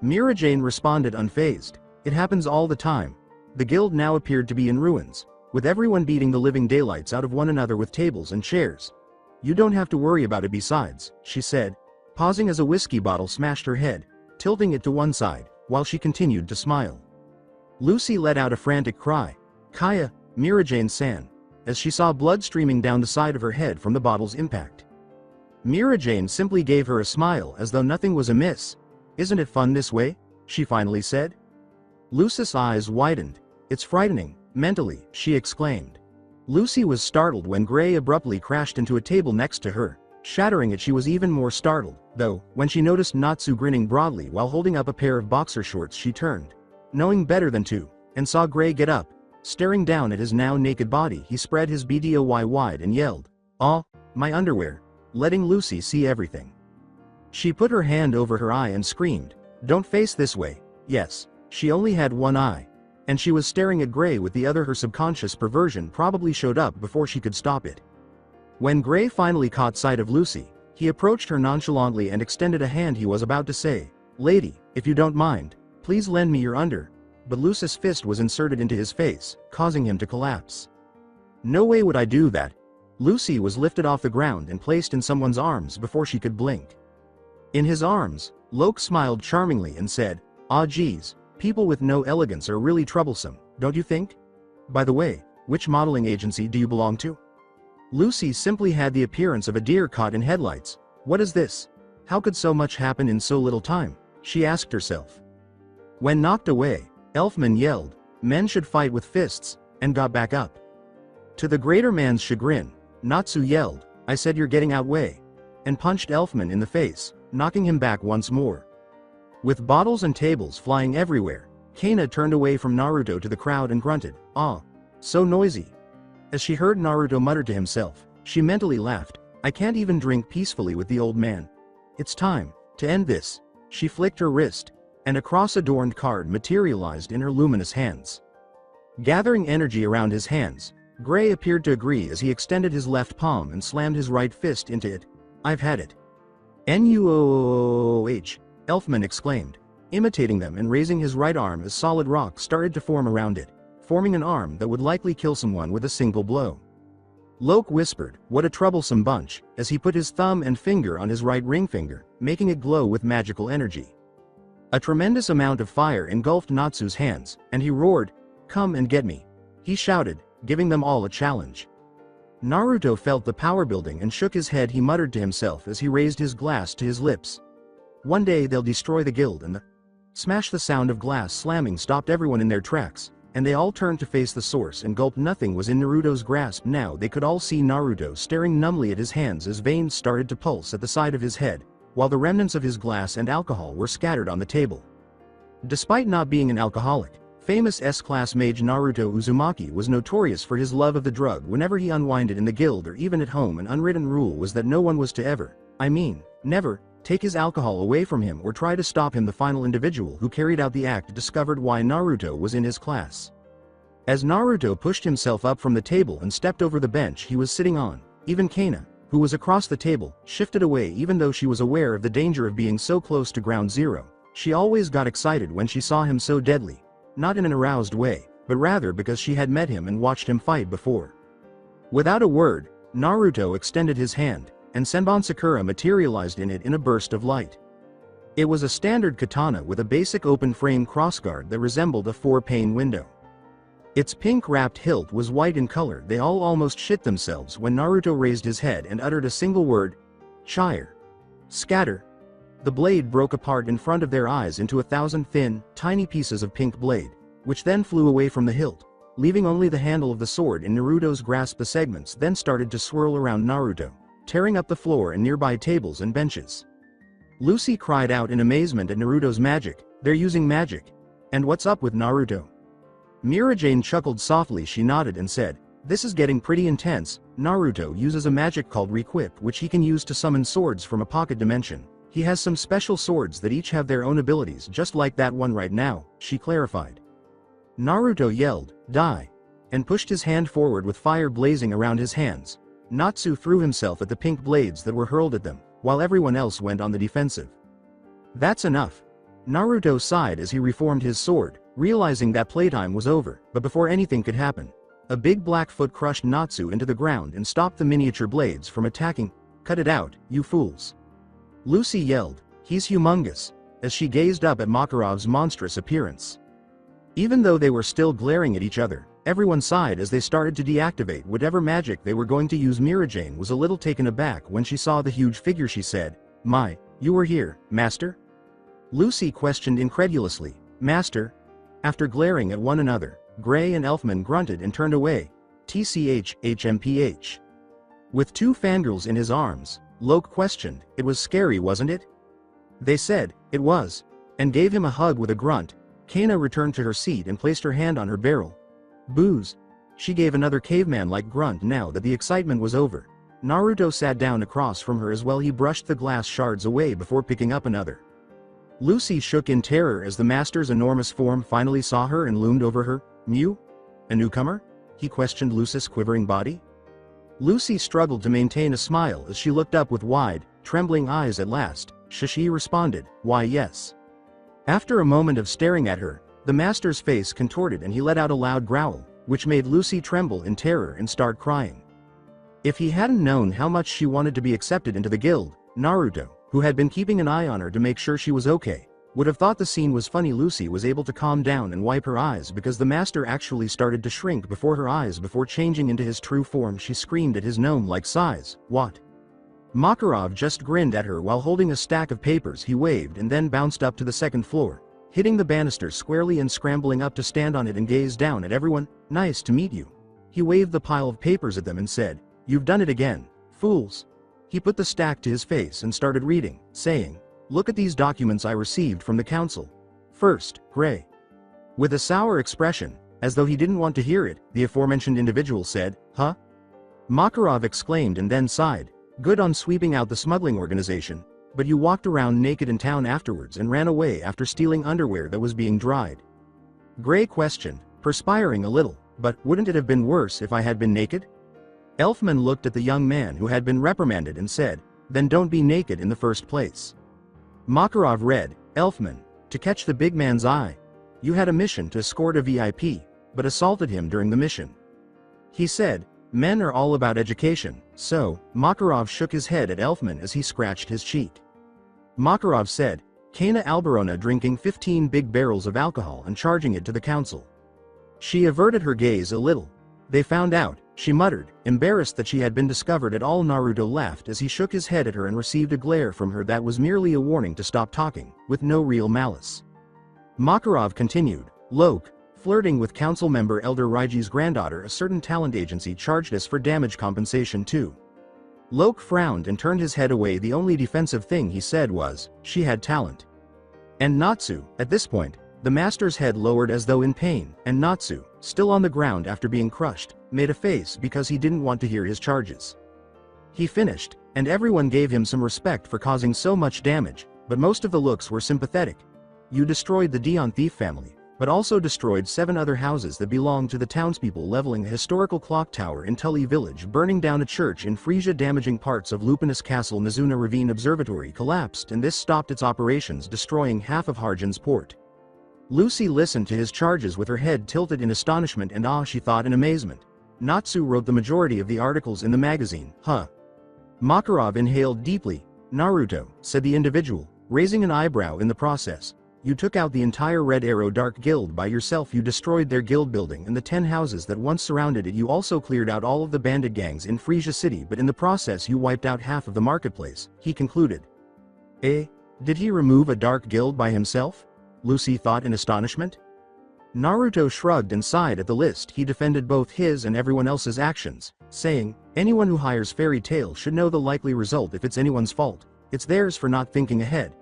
Mirajane responded unfazed, "It happens all the time." The guild now appeared to be in ruins, with everyone beating the living daylights out of one another with tables and chairs. "You don't have to worry about it besides," she said, pausing as a whiskey bottle smashed her head, tilting it to one side, while she continued to smile. Lucy let out a frantic cry, "Kaya, Mirajane-san," as she saw blood streaming down the side of her head from the bottle's impact. Mirajane simply gave her a smile as though nothing was amiss. "Isn't it fun this way?" she finally said. Lucy's eyes widened. "It's frightening, mentally," she exclaimed. Lucy was startled when Gray abruptly crashed into a table next to her, shattering it. She was even more startled, though, when she noticed Natsu grinning broadly while holding up a pair of boxer shorts. She turned, knowing better than to, and saw Gray get up. Staring down at his now naked body, he spread his BDOY wide and yelled, "Oh, my underwear," letting Lucy see everything. She put her hand over her eye and screamed, "Don't face this way." Yes, she only had one eye, and she was staring at Gray with the other. Her subconscious perversion probably showed up before she could stop it. When Gray finally caught sight of Lucy, he approached her nonchalantly and extended a hand. He was about to say, "Lady, if you don't mind, please lend me your under," but Lucy's fist was inserted into his face, causing him to collapse. "No way would I do that." Lucy was lifted off the ground and placed in someone's arms before she could blink. In his arms, Loke smiled charmingly and said, "Ah geez, people with no elegance are really troublesome, don't you think? By the way, which modeling agency do you belong to?" Lucy simply had the appearance of a deer caught in headlights. "What is this? How could so much happen in so little time?" she asked herself. When knocked away, Elfman yelled, "Men should fight with fists," and got back up. To the greater man's chagrin, Natsu yelled, "I said you're getting out way," and punched Elfman in the face, knocking him back once more. With bottles and tables flying everywhere, Kana turned away from Naruto to the crowd and grunted, "Ah, so noisy." As she heard Naruto mutter to himself, she mentally laughed, "I can't even drink peacefully with the old man. It's time to end this." She flicked her wrist, and a cross-adorned card materialized in her luminous hands. Gathering energy around his hands, Gray appeared to agree as he extended his left palm and slammed his right fist into it. "I've had it." "Nuoh," Elfman exclaimed, imitating them and raising his right arm as solid rock started to form around it, forming an arm that would likely kill someone with a single blow. Loke whispered, "What a troublesome bunch," as he put his thumb and finger on his right ring finger, making it glow with magical energy. A tremendous amount of fire engulfed Natsu's hands, and he roared, "Come and get me," he shouted, giving them all a challenge. Naruto felt the power building and shook his head. He muttered to himself as he raised his glass to his lips. "One day they'll destroy the guild and the smash." The sound of glass slamming stopped everyone in their tracks, and they all turned to face the source and gulped. Nothing was in Naruto's grasp now. They could all see Naruto staring numbly at his hands as veins started to pulse at the side of his head, while the remnants of his glass and alcohol were scattered on the table. Despite not being an alcoholic, famous S-class mage Naruto Uzumaki was notorious for his love of the drug. Whenever he unwinded in the guild or even at home, an unwritten rule was that no one was to ever, never, take his alcohol away from him or try to stop him. The final individual who carried out the act discovered why Naruto was in his class. As Naruto pushed himself up from the table and stepped over the bench he was sitting on, even Kana, who was across the table, shifted away. Even though she was aware of the danger of being so close to ground zero, she always got excited when she saw him so deadly, not in an aroused way, but rather because she had met him and watched him fight before. Without a word, Naruto extended his hand, and Senbon Sakura materialized in it in a burst of light. It was a standard katana with a basic open-frame crossguard that resembled a 4-pane window. Its pink-wrapped hilt was white in color. They all almost shit themselves when Naruto raised his head and uttered a single word, "Chire." Scatter. The blade broke apart in front of their eyes into 1,000 thin, tiny pieces of pink blade, which then flew away from the hilt, leaving only the handle of the sword in Naruto's grasp. The segments then started to swirl around Naruto, tearing up the floor and nearby tables and benches. Lucy cried out in amazement at Naruto's magic. They're using magic. And what's up with Naruto? Mirajane chuckled softly. She nodded and said, "This is getting pretty intense. Naruto uses a magic called Requip, which he can use to summon swords from a pocket dimension. He has some special swords that each have their own abilities, just like that one right now," she clarified. Naruto yelled, "Die!" and pushed his hand forward with fire blazing around his hands. Natsu threw himself at the pink blades that were hurled at them, while everyone else went on the defensive. "That's enough." Naruto sighed as he reformed his sword, realizing that playtime was over. But before anything could happen, a big black foot crushed Natsu into the ground and stopped the miniature blades from attacking. "Cut it out, you fools!" Lucy yelled, "He's humongous," as she gazed up at Makarov's monstrous appearance. Even though they were still glaring at each other, everyone sighed as they started to deactivate whatever magic they were going to use. Mirajane was a little taken aback when she saw the huge figure. She said, "My, you were here, Master?" Lucy questioned incredulously, "Master?" After glaring at one another, Gray and Elfman grunted and turned away. "HMPH." With 2 fangirls in his arms, Loke questioned, "It was scary, wasn't it?" They said, "It was," and gave him a hug with a grunt. Kana returned to her seat and placed her hand on her barrel. "Booze." She gave another caveman-like grunt now that the excitement was over. Naruto sat down across from her as well. He brushed the glass shards away before picking up another. Lucy shook in terror as the master's enormous form finally saw her and loomed over her. "Mew? A newcomer?" he questioned Lucy's quivering body. Lucy struggled to maintain a smile as she looked up with wide, trembling eyes. At last, she responded, "Why yes." After a moment of staring at her, the master's face contorted and he let out a loud growl, which made Lucy tremble in terror and start crying. If he hadn't known how much she wanted to be accepted into the guild, Naruto, who had been keeping an eye on her to make sure she was okay, would have thought the scene was funny. Lucy was able to calm down and wipe her eyes because the master actually started to shrink before her eyes before changing into his true form. She screamed at his gnome-like size. "What?" Makarov just grinned at her while holding a stack of papers. He waved and then bounced up to the 2nd floor, hitting the banister squarely and scrambling up to stand on it and gaze down at everyone. "Nice to meet you." He waved the pile of papers at them and said, "You've done it again, fools." He put the stack to his face and started reading, saying, "Look at these documents I received from the council. First, Gray." With a sour expression, as though he didn't want to hear it, the aforementioned individual said, "Huh?" Makarov exclaimed and then sighed. "Good on sweeping out the smuggling organization, but you walked around naked in town afterwards and ran away after stealing underwear that was being dried." Gray questioned, perspiring a little, "But wouldn't it have been worse if I had been naked?" Elfman looked at the young man who had been reprimanded and said, "Then don't be naked in the first place." Makarov read, "Elfman, to catch the big man's eye. You had a mission to escort a VIP, but assaulted him during the mission." He said, "Men are all about education, so." Makarov shook his head at Elfman as he scratched his cheek. Makarov said, "Kana Alberona drinking 15 big barrels of alcohol and charging it to the council." She averted her gaze a little. "They found out," she muttered, embarrassed that she had been discovered at all. Naruto laughed as he shook his head at her and received a glare from her that was merely a warning to stop talking, with no real malice. Makarov continued, "Loke, flirting with council member Elder Raiji's granddaughter. A certain talent agency charged us for damage compensation too." Loke frowned and turned his head away. The only defensive thing he said was, "She had talent." And Natsu, at this point, the master's head lowered as though in pain, and Natsu, still on the ground after being crushed, made a face because he didn't want to hear his charges. He finished, and everyone gave him some respect for causing so much damage, but most of the looks were sympathetic. You destroyed the Dion thief family, but also destroyed 7 other houses that belonged to the townspeople, leveling a historical clock tower in Tully village, burning down a church in Frisia, damaging parts of Lupinus Castle. Mizuna Ravine Observatory collapsed, and this stopped its operations, destroying half of Harjan's port. Lucy listened to his charges with her head tilted in astonishment and awe, she thought in amazement. Natsu wrote the majority of the articles in the magazine, huh? Makarov inhaled deeply. Naruto, said the individual, raising an eyebrow in the process. You took out the entire Red Arrow Dark Guild by yourself. You destroyed their guild building and the 10 houses that once surrounded it. You also cleared out all of the bandit gangs in Frisia City, but in the process you wiped out half of the marketplace, he concluded. Eh? Did he remove a dark guild by himself? Lucy thought in astonishment. Naruto shrugged and sighed at the list. He defended both his and everyone else's actions, saying, anyone who hires Fairy Tail should know the likely result. If it's anyone's fault, it's theirs for not thinking ahead.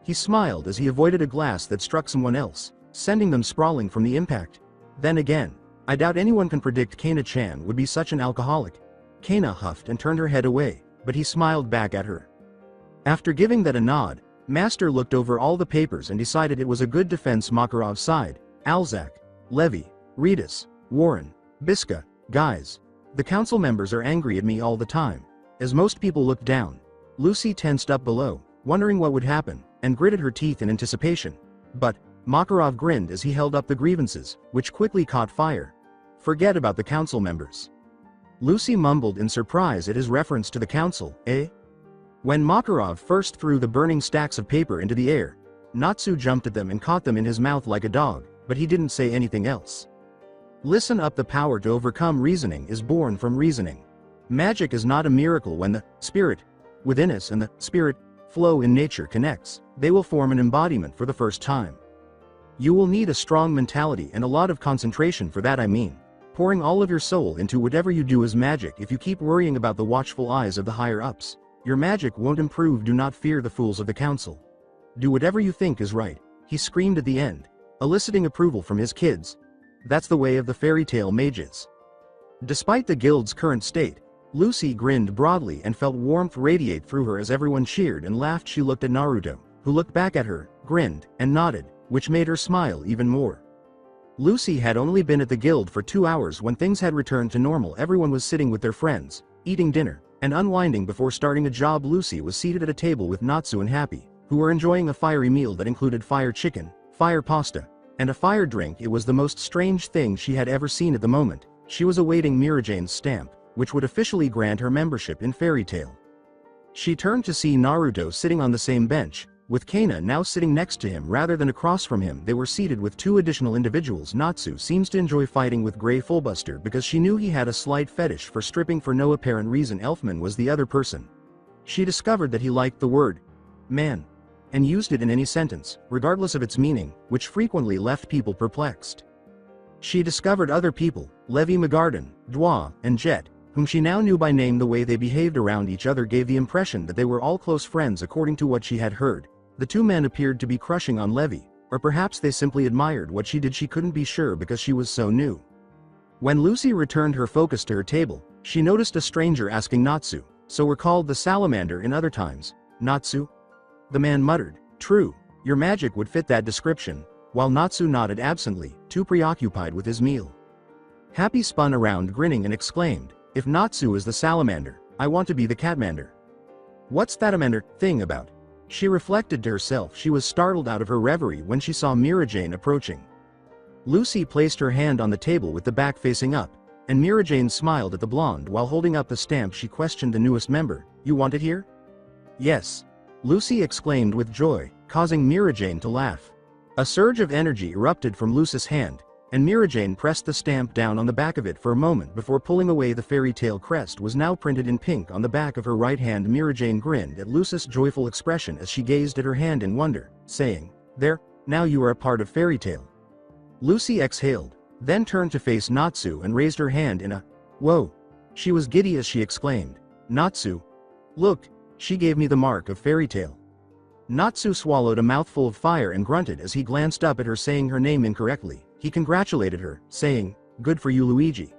He smiled as he avoided a glass that struck someone else, sending them sprawling from the impact. Then again, I doubt anyone can predict Kana-chan would be such an alcoholic. Kana huffed and turned her head away, but he smiled back at her. After giving that a nod, Master looked over all the papers and decided it was a good defense. Makarov sighed. Alzak, Levy, Ritas, Warren, Biska, guys. The council members are angry at me all the time. As most people looked down, Lucy tensed up below, wondering what would happen, and gritted her teeth in anticipation. But Makarov grinned as he held up the grievances, which quickly caught fire. Forget about the council members. Lucy mumbled in surprise at his reference to the council, eh? When Makarov first threw the burning stacks of paper into the air, Natsu jumped at them and caught them in his mouth like a dog, but he didn't say anything else. Listen up, the power to overcome reasoning is born from reasoning. Magic is not a miracle. When the spirit within us and the spirit flow in nature connects, they will form an embodiment for the first time. You will need a strong mentality and a lot of concentration for that. I mean, pouring all of your soul into whatever you do is magic. If you keep worrying about the watchful eyes of the higher ups, your magic won't improve. Do not fear the fools of the council. Do whatever you think is right, he screamed at the end, eliciting approval from his kids. That's the way of the fairy tale mages. Despite the guild's current state, Lucy grinned broadly and felt warmth radiate through her as everyone cheered and laughed. She looked at Naruto, who looked back at her, grinned, and nodded, which made her smile even more. Lucy had only been at the guild for 2 hours when things had returned to normal. Everyone was sitting with their friends, eating dinner, and unwinding before starting a job. Lucy was seated at a table with Natsu and Happy, who were enjoying a fiery meal that included fire chicken, fire pasta, and a fire drink. It was the most strange thing she had ever seen. At the moment, she was awaiting Mirajane's stamp, which would officially grant her membership in Fairy Tail. She turned to see Naruto sitting on the same bench, with Kana now sitting next to him rather than across from him. They were seated with 2 additional individuals. Natsu seems to enjoy fighting with Grey Fullbuster because she knew he had a slight fetish for stripping for no apparent reason. Elfman was the other person. She discovered that he liked the word man, and used it in any sentence, regardless of its meaning, which frequently left people perplexed. She discovered other people, Levi Magarden, Dwa, and Jet, whom she now knew by name. The way they behaved around each other gave the impression that they were all close friends. According to what she had heard, the 2 men appeared to be crushing on Levi, or perhaps they simply admired what she did. She couldn't be sure because she was so new. When Lucy returned her focus to her table, she noticed a stranger asking Natsu, so we're called the Salamander in other times, Natsu? The man muttered, true, your magic would fit that description, while Natsu nodded absently, too preoccupied with his meal. Happy spun around grinning and exclaimed, if Natsu is the salamander, I want to be the catmander. What's that amander thing about? She reflected to herself. She was startled out of her reverie when she saw Mirajane approaching. Lucy placed her hand on the table with the back facing up, and Mirajane smiled at the blonde while holding up the stamp. She questioned the newest member, you want it here? Yes. Lucy exclaimed with joy, causing Mirajane to laugh. A surge of energy erupted from Lucy's hand, and Mirajane pressed the stamp down on the back of it for a moment before pulling away. The fairy tale crest was now printed in pink on the back of her right hand. Mirajane grinned at Lucy's joyful expression as she gazed at her hand in wonder, saying, there, now you are a part of Fairy Tail. Lucy exhaled, then turned to face Natsu and raised her hand in a, whoa. She was giddy as she exclaimed, Natsu. Look, she gave me the mark of Fairy Tail. Natsu swallowed a mouthful of fire and grunted as he glanced up at her, saying her name incorrectly. He congratulated her, saying, good for you, Luigi.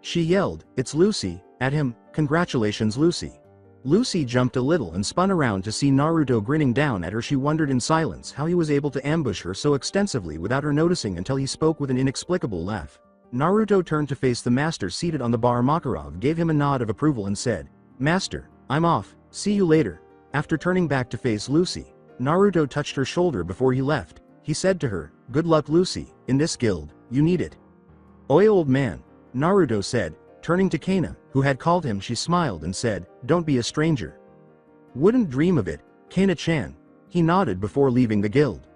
She yelled, it's Lucy, at him, congratulations, Lucy. Lucy jumped a little and spun around to see Naruto grinning down at her. She wondered in silence how he was able to ambush her so extensively without her noticing until he spoke with an inexplicable laugh. Naruto turned to face the master seated on the bar. Makarov gave him a nod of approval and said, "Master, I'm off, see you later." After turning back to face Lucy, Naruto touched her shoulder before he left. He said to her, "Good luck, Lucy, in this guild, you need it." "Oi, old man," Naruto said, turning to Kana, who had called him. She smiled and said, "Don't be a stranger." "Wouldn't dream of it, Kana-chan." He nodded before leaving the guild.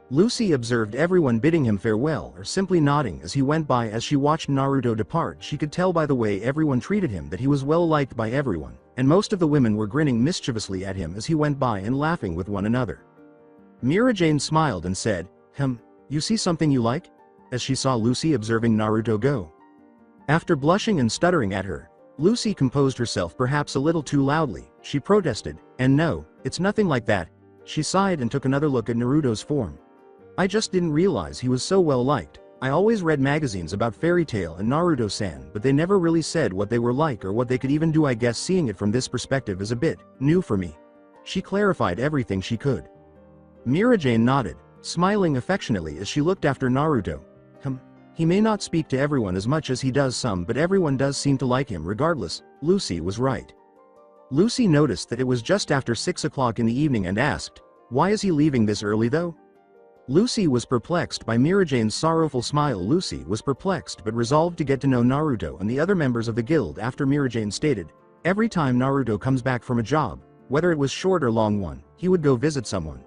Lucy observed everyone bidding him farewell or simply nodding as he went by. As she watched Naruto depart, she could tell by the way everyone treated him that he was well liked by everyone, and most of the women were grinning mischievously at him as he went by and laughing with one another. Mira-Jane smiled and said, You see something you like?" as she saw Lucy observing Naruto go. After blushing and stuttering at her, Lucy composed herself perhaps a little too loudly. She protested, "And no, it's nothing like that." She sighed and took another look at Naruto's form. "I just didn't realize he was so well liked. I always read magazines about Fairy Tail and Naruto-san, but they never really said what they were like or what they could even do. I guess seeing it from this perspective is a bit new for me." She clarified everything she could. Mira-Jane nodded, smiling affectionately as she looked after Naruto. He may not speak to everyone as much as he does some, but everyone does seem to like him regardless." Lucy was right. Lucy noticed that it was just after 6 o'clock in the evening and asked, "Why is he leaving this early though?" Lucy was perplexed by Mira-Jane's sorrowful smile. Lucy was perplexed but resolved to get to know Naruto and the other members of the guild. After Mira-Jane stated, "Every time Naruto comes back from a job, whether it was short or long one, he would go visit someone."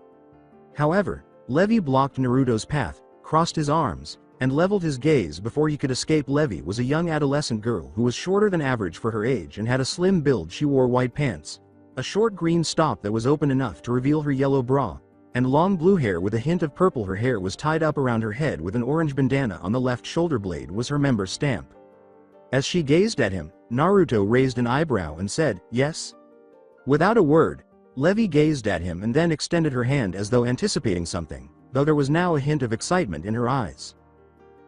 However, Levi blocked Naruto's path, crossed his arms, and leveled his gaze before he could escape. Levi was a young adolescent girl who was shorter than average for her age and had a slim build. She wore white pants, a short green top that was open enough to reveal her yellow bra, and long blue hair with a hint of purple. Her hair was tied up around her head with an orange bandana on the left shoulder. Blade was her member stamp. As she gazed at him, Naruto raised an eyebrow and said, "Yes?" Without a word, Levi gazed at him and then extended her hand as though anticipating something, though there was now a hint of excitement in her eyes.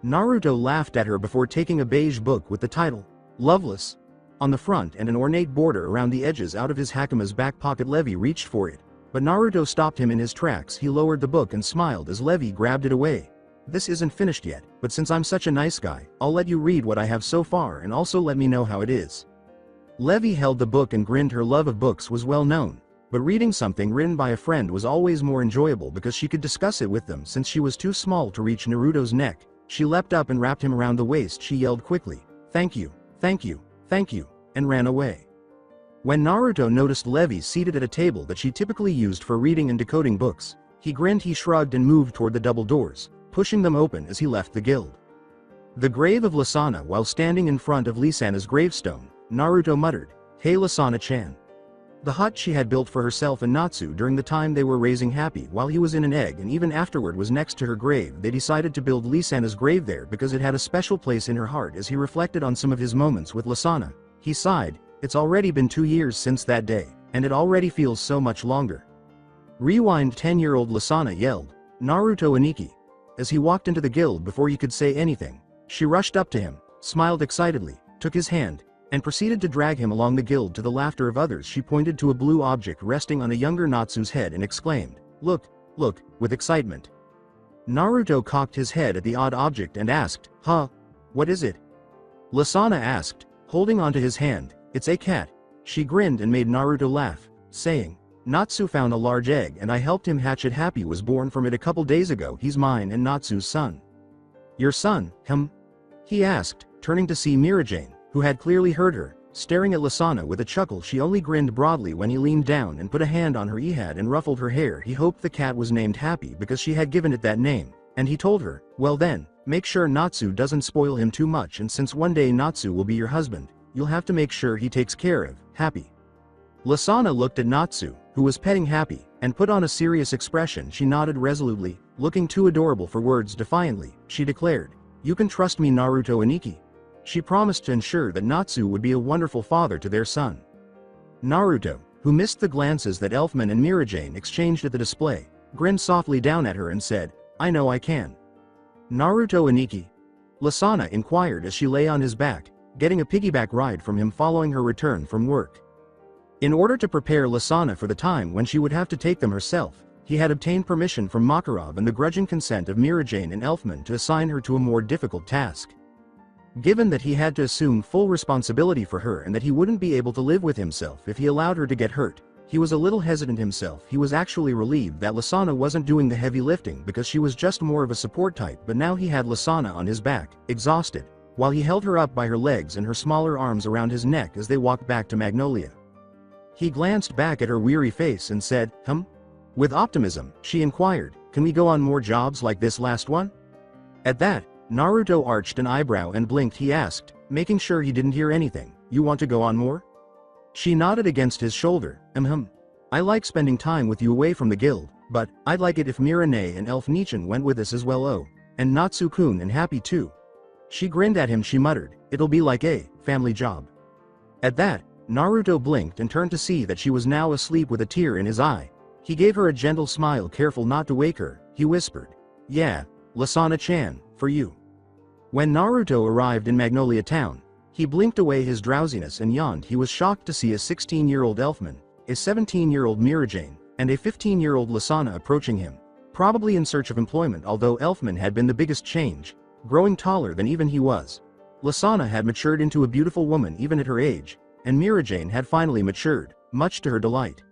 Naruto laughed at her before taking a beige book with the title, "Loveless," on the front and an ornate border around the edges out of his hakima's back pocket. Levi reached for it, but Naruto stopped him in his tracks. He lowered the book and smiled as Levi grabbed it away. "This isn't finished yet, but since I'm such a nice guy, I'll let you read what I have so far and also let me know how it is." Levi held the book and grinned. Her love of books was well known, but reading something written by a friend was always more enjoyable because she could discuss it with them. Since she was too small to reach Naruto's neck, she leapt up and wrapped him around the waist. She yelled quickly, "Thank you, thank you, thank you," and ran away. When Naruto noticed Levi seated at a table that she typically used for reading and decoding books, he grinned. He shrugged and moved toward the double doors, pushing them open as he left the guild. The grave of Lasana. While standing in front of Lisana's gravestone, Naruto muttered, "Hey Lasana-chan." The hut she had built for herself and Natsu during the time they were raising Happy while he was in an egg and even afterward was next to her grave. They decided to build Lisana's grave there because it had a special place in her heart. As he reflected on some of his moments with Lasana, he sighed, "It's already been 2 years since that day, and it already feels so much longer." Rewind. 10-year-old Lasana yelled, "Naruto Aniki!" As he walked into the guild. Before he could say anything, she rushed up to him, smiled excitedly, took his hand, and proceeded to drag him along the guild. To the laughter of others, she pointed to a blue object resting on a younger Natsu's head and exclaimed, "Look, look," with excitement. Naruto cocked his head at the odd object and asked, "Huh? What is it?" Lasana asked, holding onto his hand, "It's a cat." She grinned and made Naruto laugh, saying, "Natsu found a large egg and I helped him hatch it. Happy was born from it a couple days ago. He's mine and Natsu's son." "Your son, he asked, turning to see Mira-Jane, who had clearly heard her, staring at Lasana with a chuckle. She only grinned broadly when he leaned down and put a hand on her head and ruffled her hair. He hoped the cat was named Happy because she had given it that name, and he told her, "Well then, make sure Natsu doesn't spoil him too much, and since one day Natsu will be your husband, you'll have to make sure he takes care of Happy." Lasana looked at Natsu, who was petting Happy, and put on a serious expression. She nodded resolutely, looking too adorable for words. Defiantly, she declared, "You can trust me, Naruto Aniki." She promised to ensure that Natsu would be a wonderful father to their son. Naruto, who missed the glances that Elfman and Mira-Jane exchanged at the display, grinned softly down at her and said, "I know I can." "Naruto Aniki?" Lasana inquired as she lay on his back, getting a piggyback ride from him following her return from work. In order to prepare Lasana for the time when she would have to take them herself, he had obtained permission from Makarov and the grudging consent of Mirajane and Elfman to assign her to a more difficult task. Given that he had to assume full responsibility for her and that he wouldn't be able to live with himself if he allowed her to get hurt, he was a little hesitant himself. He was actually relieved that Lasana wasn't doing the heavy lifting because she was just more of a support type, but now he had Lasana on his back, exhausted, while he held her up by her legs and her smaller arms around his neck as they walked back to Magnolia. He glanced back at her weary face and said, With optimism, she inquired, can we go on more jobs like this last one? At that, Naruto arched an eyebrow and blinked. He asked, making sure he didn't hear anything, you want to go on more? She nodded against his shoulder, I like spending time with you away from the guild, but I'd like it if Mirane and Elf Nichan went with us as well. Oh, and Natsu-kun and Happy too. She grinned at him. She muttered, it'll be like a family job. At that, Naruto blinked and turned to see that she was now asleep with a tear in his eye. He gave her a gentle smile, careful not to wake her. He whispered, yeah, Lasana-chan, for you. When Naruto arrived in Magnolia Town, he blinked away his drowsiness and yawned. He was shocked to see a 16-year-old Elfman, a 17-year-old Mirajane, and a 15-year-old Lasana approaching him, probably in search of employment. Although Elfman had been the biggest change, growing taller than even he was, Lasana had matured into a beautiful woman even at her age, and Mirajane had finally matured, much to her delight.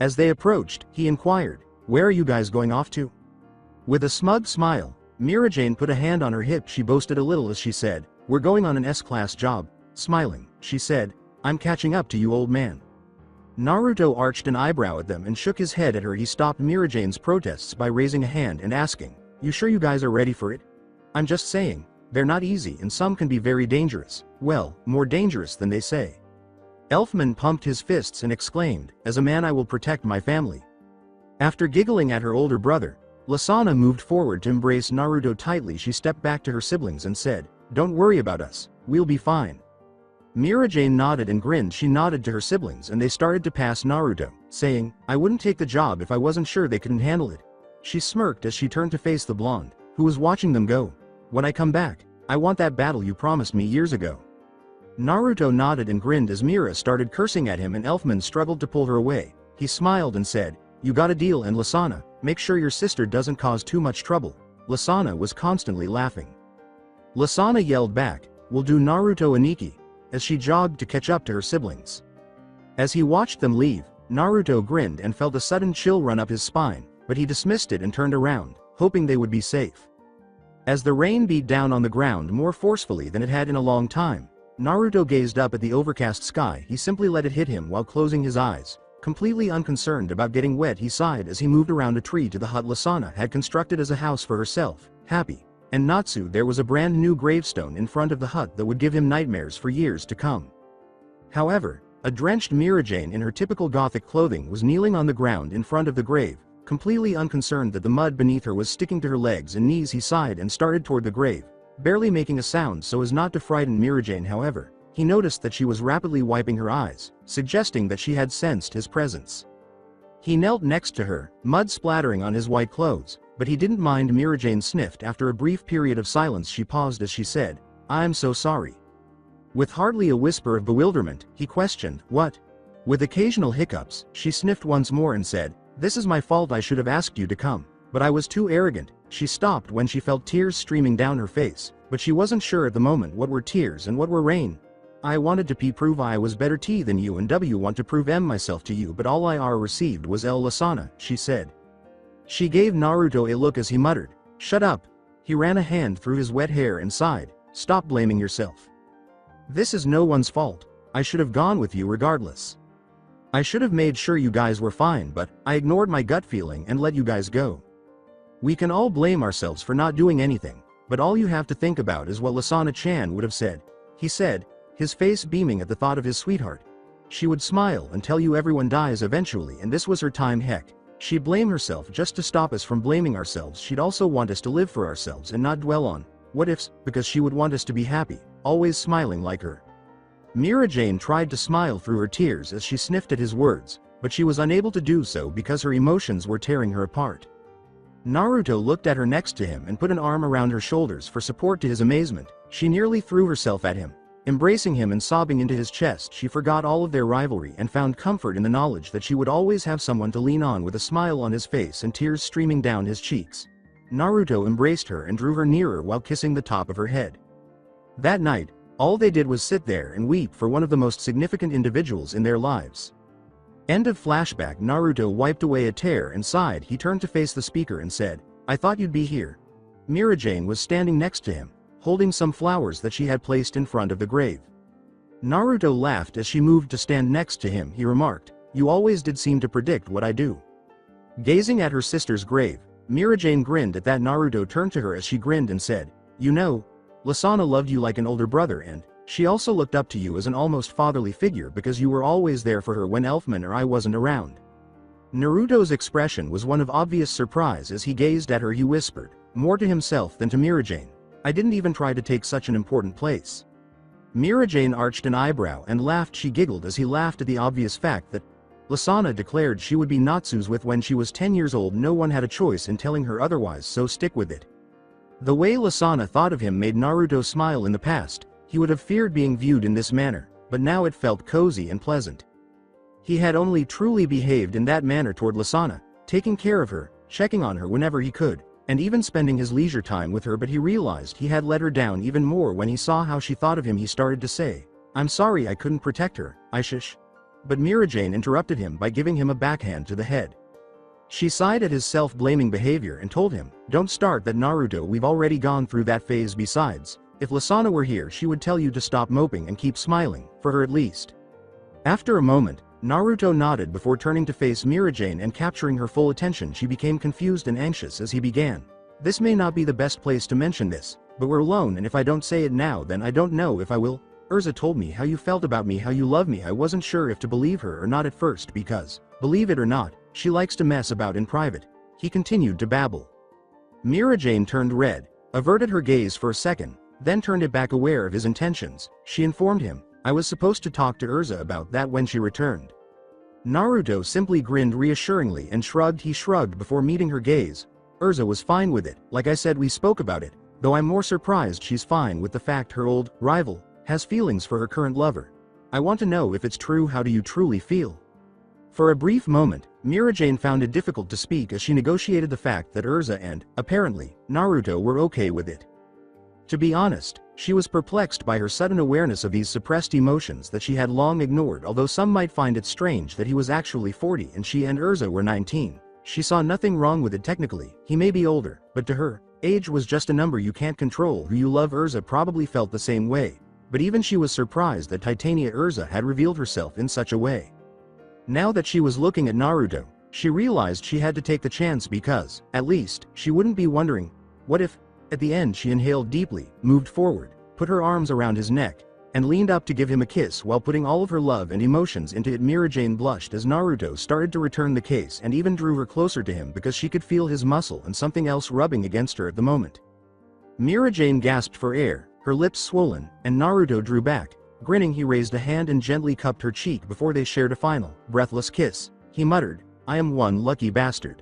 As they approached, he inquired, where are you guys going off to? With a smug smile, Mirajane put a hand on her hip. She boasted a little as she said, we're going on an S-class job. Smiling, she said, I'm catching up to you, old man. Naruto arched an eyebrow at them and shook his head at her. He stopped Mirajane's protests by raising a hand and asking, you sure you guys are ready for it? I'm just saying, they're not easy and some can be very dangerous, well, more dangerous than they say. Elfman pumped his fists and exclaimed, as a man I will protect my family. After giggling at her older brother, Lasana moved forward to embrace Naruto tightly. She stepped back to her siblings and said, don't worry about us, we'll be fine. Mirajane nodded and grinned. She nodded to her siblings and they started to pass Naruto, saying, I wouldn't take the job if I wasn't sure they couldn't handle it. She smirked as she turned to face the blonde, who was watching them go. When I come back, I want that battle you promised me years ago. Naruto nodded and grinned as Mira started cursing at him and Elfman struggled to pull her away. He smiled and said, you got a deal, and Lasana, make sure your sister doesn't cause too much trouble. Lasana was constantly laughing. Lasana yelled back, we'll do, Naruto Aniki, as she jogged to catch up to her siblings. As he watched them leave, Naruto grinned and felt a sudden chill run up his spine, but he dismissed it and turned around, hoping they would be safe. As the rain beat down on the ground more forcefully than it had in a long time, Naruto gazed up at the overcast sky. He simply let it hit him while closing his eyes. Completely unconcerned about getting wet, he sighed as he moved around a tree to the hut Lasana had constructed as a house for herself, Happy, and Natsu. There was a brand new gravestone in front of the hut that would give him nightmares for years to come. However, a drenched Mirajane in her typical gothic clothing was kneeling on the ground in front of the grave, completely unconcerned that the mud beneath her was sticking to her legs and knees. He sighed and started toward the grave, barely making a sound so as not to frighten Mirajane. However, he noticed that she was rapidly wiping her eyes, suggesting that she had sensed his presence. He knelt next to her, mud splattering on his white clothes, but he didn't mind. Mirajane sniffed. After a brief period of silence, she paused as she said, I'm so sorry. With hardly a whisper of bewilderment, he questioned, what? With occasional hiccups, she sniffed once more and said, this is my fault. I should have asked you to come, but I was too arrogant. She stopped when she felt tears streaming down her face, but she wasn't sure at the moment what were tears and what were rain. I wanted to prove I was better than you, and want to prove myself to you, but all I received was El Lasana, she said. She gave Naruto a look as he muttered, shut up. He ran a hand through his wet hair and sighed, stop blaming yourself. This is no one's fault. I should have gone with you regardless. I should have made sure you guys were fine, but I ignored my gut feeling and let you guys go. We can all blame ourselves for not doing anything, but all you have to think about is what Lasana-chan would have said, he said, his face beaming at the thought of his sweetheart. She would smile and tell you everyone dies eventually, and this was her time. Heck, she'd blame herself just to stop us from blaming ourselves. She'd also want us to live for ourselves and not dwell on what ifs, because she would want us to be happy, always smiling like her. Mirajane tried to smile through her tears as she sniffed at his words, but she was unable to do so because her emotions were tearing her apart. Naruto looked at her next to him and put an arm around her shoulders for support. To his amazement, she nearly threw herself at him. Embracing him and sobbing into his chest, she forgot all of their rivalry and found comfort in the knowledge that she would always have someone to lean on, with a smile on his face and tears streaming down his cheeks. Naruto embraced her and drew her nearer while kissing the top of her head. That night, all they did was sit there and weep for one of the most significant individuals in their lives. End of flashback. Naruto wiped away a tear and sighed. He turned to face the speaker and said, "I thought you'd be here." Mirajane was standing next to him, holding some flowers that she had placed in front of the grave. Naruto laughed as she moved to stand next to him. He remarked, "You always did seem to predict what I do." Gazing at her sister's grave, Mirajane grinned at that. Naruto turned to her as she grinned and said, "You know, Lasana loved you like an older brother, and she also looked up to you as an almost fatherly figure because you were always there for her when Elfman or I wasn't around." Naruto's expression was one of obvious surprise as he gazed at her. He whispered, more to himself than to Mirajane, "I didn't even try to take such an important place." Mirajane arched an eyebrow and laughed. She giggled as he laughed at the obvious fact that Lasana declared she would be Natsu's with when she was 10 years old. No one had a choice in telling her otherwise, so stick with it. The way Lasana thought of him made Naruto smile. In the past, he would have feared being viewed in this manner, but now it felt cozy and pleasant. He had only truly behaved in that manner toward Lasana, taking care of her, checking on her whenever he could, and even spending his leisure time with her. But he realized he had let her down even more when he saw how she thought of him. He started to say, "I'm sorry I couldn't protect her, Aishish." But Mirajane interrupted him by giving him a backhand to the head. She sighed at his self-blaming behavior and told him, "Don't start that, Naruto, we've already gone through that phase. Besides, if Lasana were here she would tell you to stop moping and keep smiling, for her at least." After a moment, Naruto nodded before turning to face Mirajane and capturing her full attention. She became confused and anxious as he began, "This may not be the best place to mention this, but we're alone, and if I don't say it now then I don't know if I will. Urza told me how you felt about me, how you love me. I wasn't sure if to believe her or not at first because, believe it or not, she likes to mess about in private." He continued to babble. Mirajane turned red, averted her gaze for a second, then turned it back, aware of his intentions. She informed him, "I was supposed to talk to Urza about that when she returned." Naruto simply grinned reassuringly and shrugged. He shrugged before meeting her gaze. "Urza was fine with it. Like I said, we spoke about it, though I'm more surprised she's fine with the fact her old rival has feelings for her current lover. I want to know if it's true. How do you truly feel?" For a brief moment, Mirajane found it difficult to speak as she negotiated the fact that Urza and, apparently, Naruto were okay with it. To be honest, she was perplexed by her sudden awareness of these suppressed emotions that she had long ignored. Although some might find it strange that he was actually 40 and she and Urza were 19, she saw nothing wrong with it. Technically, he may be older, but to her, age was just a number you can't control. Who you love. Urza probably felt the same way, but even she was surprised that Titania Urza had revealed herself in such a way. Now that she was looking at Naruto, she realized she had to take the chance because, at least, she wouldn't be wondering, what if? At the end she inhaled deeply, moved forward, put her arms around his neck, and leaned up to give him a kiss while putting all of her love and emotions into it. Mirajane blushed as Naruto started to return the kiss and even drew her closer to him because she could feel his muscle and something else rubbing against her at the moment. Mirajane gasped for air, her lips swollen, and Naruto drew back. Grinning, he raised a hand and gently cupped her cheek before they shared a final, breathless kiss. He muttered, "I am one lucky bastard."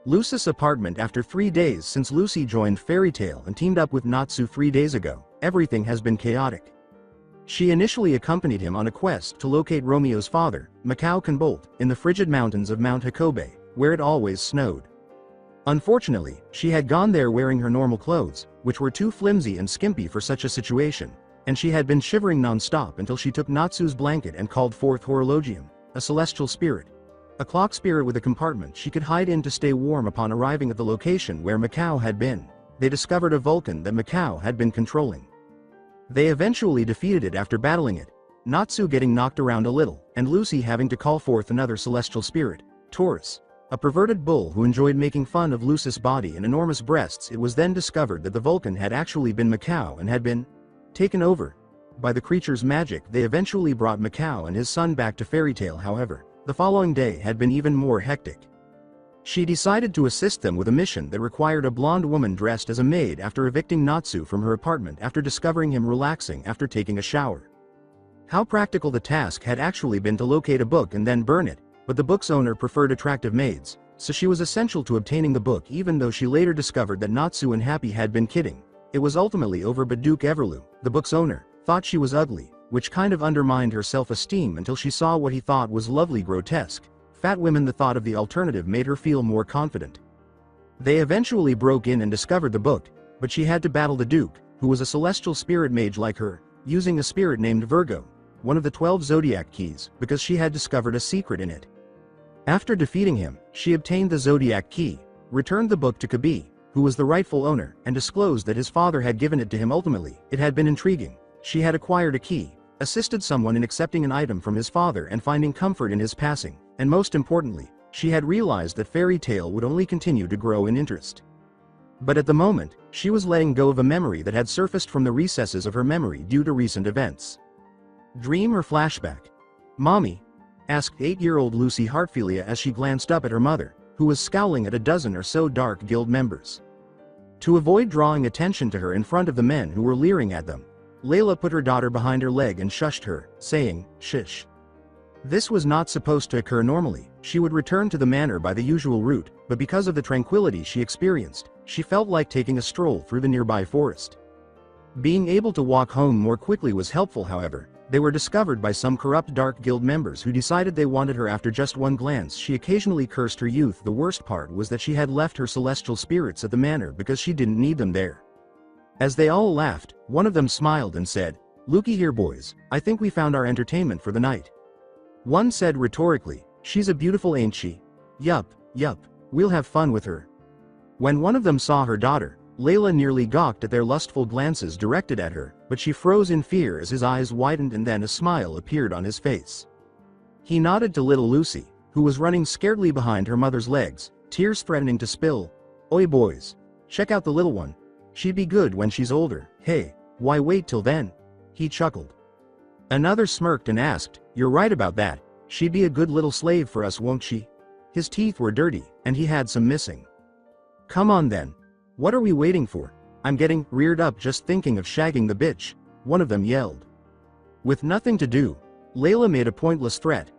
Lucis' apartment. After 3 days since Lucy joined Fairy Tail and teamed up with Natsu 3 days ago, everything has been chaotic. She initially accompanied him on a quest to locate Romeo's father, Mikao Kanbolt, in the frigid mountains of Mount Hakobe, where it always snowed. Unfortunately, she had gone there wearing her normal clothes, which were too flimsy and skimpy for such a situation, and she had been shivering non-stop until she took Natsu's blanket and called forth Horologium, a celestial spirit. A clock spirit with a compartment she could hide in to stay warm. Upon arriving at the location where Mikao had been, they discovered a Vulcan that Mikao had been controlling. They eventually defeated it after battling it, Natsu getting knocked around a little, and Lucy having to call forth another celestial spirit, Taurus, a perverted bull who enjoyed making fun of Lucis' body and enormous breasts. It was then discovered that the Vulcan had actually been Mikao and had been taken over by the creature's magic. They eventually brought Mikao and his son back to Fairy Tail. However, the following day had been even more hectic. She decided to assist them with a mission that required a blonde woman dressed as a maid after evicting Natsu from her apartment after discovering him relaxing after taking a shower. How practical the task had actually been to locate a book and then burn it, but the book's owner preferred attractive maids, so she was essential to obtaining the book. Even though she later discovered that Natsu and Happy had been kidding, it was ultimately over. But Duke Everloo, the book's owner, thought she was ugly, which kind of undermined her self-esteem until she saw what he thought was lovely grotesque. Fat women. The thought of the alternative made her feel more confident. They eventually broke in and discovered the book, but she had to battle the Duke, who was a celestial spirit mage like her, using a spirit named Virgo, one of the 12 zodiac keys, because she had discovered a secret in it. After defeating him, she obtained the zodiac key, returned the book to Kabi, who was the rightful owner, and disclosed that his father had given it to him. Ultimately, it had been intriguing. She had acquired a key, assisted someone in accepting an item from his father and finding comfort in his passing, and most importantly, she had realized that fairy tale would only continue to grow in interest. But at the moment, she was letting go of a memory that had surfaced from the recesses of her memory due to recent events. Dream or flashback? "Mommy?" asked 8-year-old Lucy Hartfilia as she glanced up at her mother, who was scowling at a dozen or so dark guild members. To avoid drawing attention to her in front of the men who were leering at them, Layla put her daughter behind her leg and shushed her, saying, "Shish." This was not supposed to occur normally. She would return to the manor by the usual route, but because of the tranquility she experienced, she felt like taking a stroll through the nearby forest. Being able to walk home more quickly was helpful. However, they were discovered by some corrupt Dark Guild members who decided they wanted her. After just one glance, she occasionally cursed her youth. The worst part was that she had left her celestial spirits at the manor because she didn't need them there. As they all laughed, one of them smiled and said, "Looky here boys, I think we found our entertainment for the night." One said rhetorically, "She's a beautiful, ain't she? Yup, we'll have fun with her." When one of them saw her daughter, Layla nearly gawked at their lustful glances directed at her, but she froze in fear as his eyes widened and then a smile appeared on his face. He nodded to little Lucy, who was running scaredly behind her mother's legs, tears threatening to spill. "Oi boys, check out the little one. She'd be good when she's older." "Hey, why wait till then?" he chuckled. Another smirked and asked, "You're right about that. She'd be a good little slave for us, won't she?" His teeth were dirty, and he had some missing. "Come on then. What are we waiting for? I'm getting reared up just thinking of shagging the bitch," one of them yelled. With nothing to do, Layla made a pointless threat.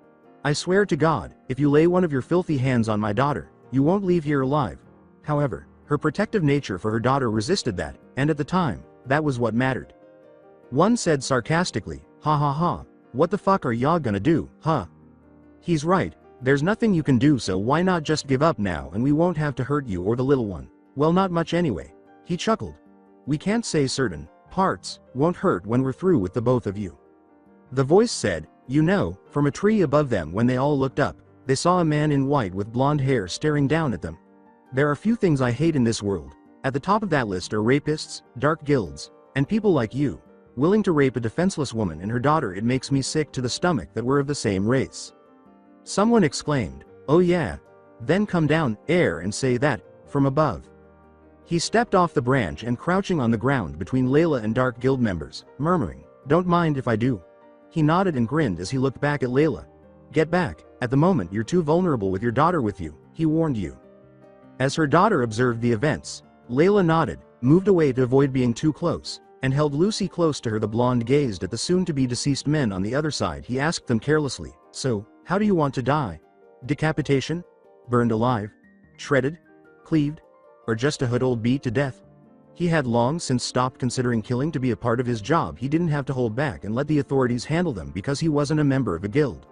"I swear to God, if you lay one of your filthy hands on my daughter, you won't leave here alive." However, her protective nature for her daughter resisted that, and at the time, that was what mattered. One said sarcastically, "Ha ha ha, what the fuck are y'all gonna do, huh?" "He's right, there's nothing you can do, so why not just give up now and we won't have to hurt you or the little one." "Well, not much anyway," he chuckled. "We can't say certain parts won't hurt when we're through with the both of you." The voice said, "You know," from a tree above them. When they all looked up, they saw a man in white with blonde hair staring down at them. "There are few things I hate in this world. At the top of that list are rapists, dark guilds, and people like you, willing to rape a defenseless woman and her daughter. It makes me sick to the stomach that we're of the same race." Someone exclaimed, "Oh yeah? Then come down, air, and say that, from above." He stepped off the branch and crouching on the ground between Layla and Dark Guild members, murmuring, "Don't mind if I do." He nodded and grinned as he looked back at Layla. "Get back, at the moment you're too vulnerable with your daughter with you," he warned you. As her daughter observed the events, Layla nodded, moved away to avoid being too close, and held Lucy close to her. The blonde gazed at the soon-to-be deceased men on the other side. He asked them carelessly, "So, how do you want to die? Decapitation? Burned alive? Shredded? Cleaved? Or just a hood old beat to death?" He had long since stopped considering killing to be a part of his job. He didn't have to hold back and let the authorities handle them because he wasn't a member of a guild.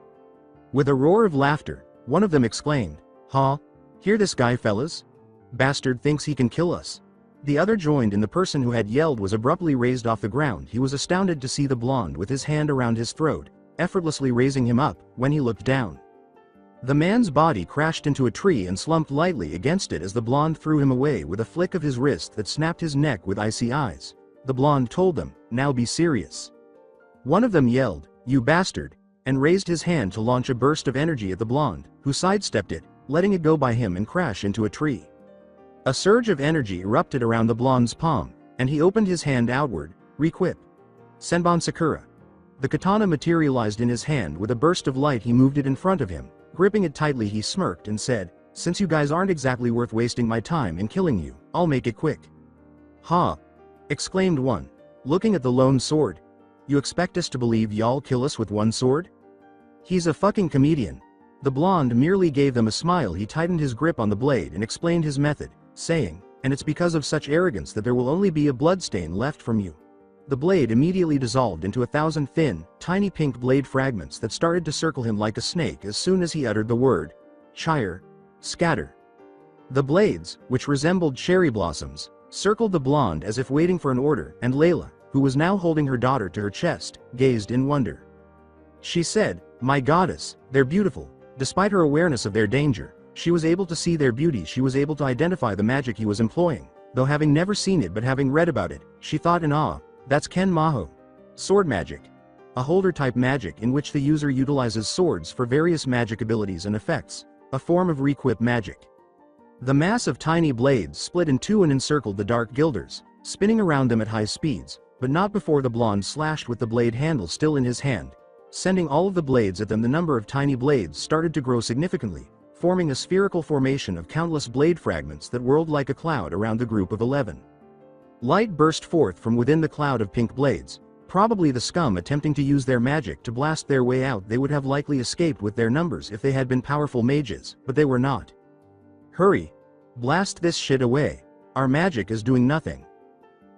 With a roar of laughter, one of them exclaimed, "Ha! Hear this guy, fellas? Bastard thinks he can kill us." The other joined in. The person who had yelled was abruptly raised off the ground. He was astounded to see the blonde with his hand around his throat, effortlessly raising him up. When he looked down, the man's body crashed into a tree and slumped lightly against it as the blonde threw him away with a flick of his wrist that snapped his neck with icy eyes. The blonde told them, "Now be serious." One of them yelled, "You bastard," and raised his hand to launch a burst of energy at the blonde, who sidestepped it, letting it go by him and crash into a tree. A surge of energy erupted around the blonde's palm, and he opened his hand outward, "Requip. Senbon Sakura." The katana materialized in his hand with a burst of light. He moved it in front of him. Gripping it tightly, he smirked and said, "Since you guys aren't exactly worth wasting my time in killing you, I'll make it quick." "Ha!" exclaimed one, looking at the lone sword. "You expect us to believe y'all kill us with one sword? He's a fucking comedian." The blonde merely gave them a smile. He tightened his grip on the blade and explained his method, saying, "And it's because of such arrogance that there will only be a bloodstain left from you. The blade immediately dissolved into 1,000 thin, tiny pink blade fragments that started to circle him like a snake as soon as he uttered the word, "Chire, scatter." The blades, which resembled cherry blossoms, circled the blonde as if waiting for an order, and Layla, who was now holding her daughter to her chest, gazed in wonder. She said, "My goddess, they're beautiful." Despite her awareness of their danger, she was able to see their beauty. She was able to identify the magic he was employing, though having never seen it but having read about it, she thought in awe, "That's Ken Maho. Sword magic. A holder-type magic in which the user utilizes swords for various magic abilities and effects, a form of requip magic." The mass of tiny blades split in two and encircled the dark guilders, spinning around them at high speeds, but not before the blonde slashed with the blade handle still in his hand, sending all of the blades at them. The number of tiny blades started to grow significantly, forming a spherical formation of countless blade fragments that whirled like a cloud around the group of 11. Light burst forth from within the cloud of pink blades, probably the scum attempting to use their magic to blast their way out. They would have likely escaped with their numbers if they had been powerful mages, but they were not. "Hurry! Blast this shit away. Our magic is doing nothing.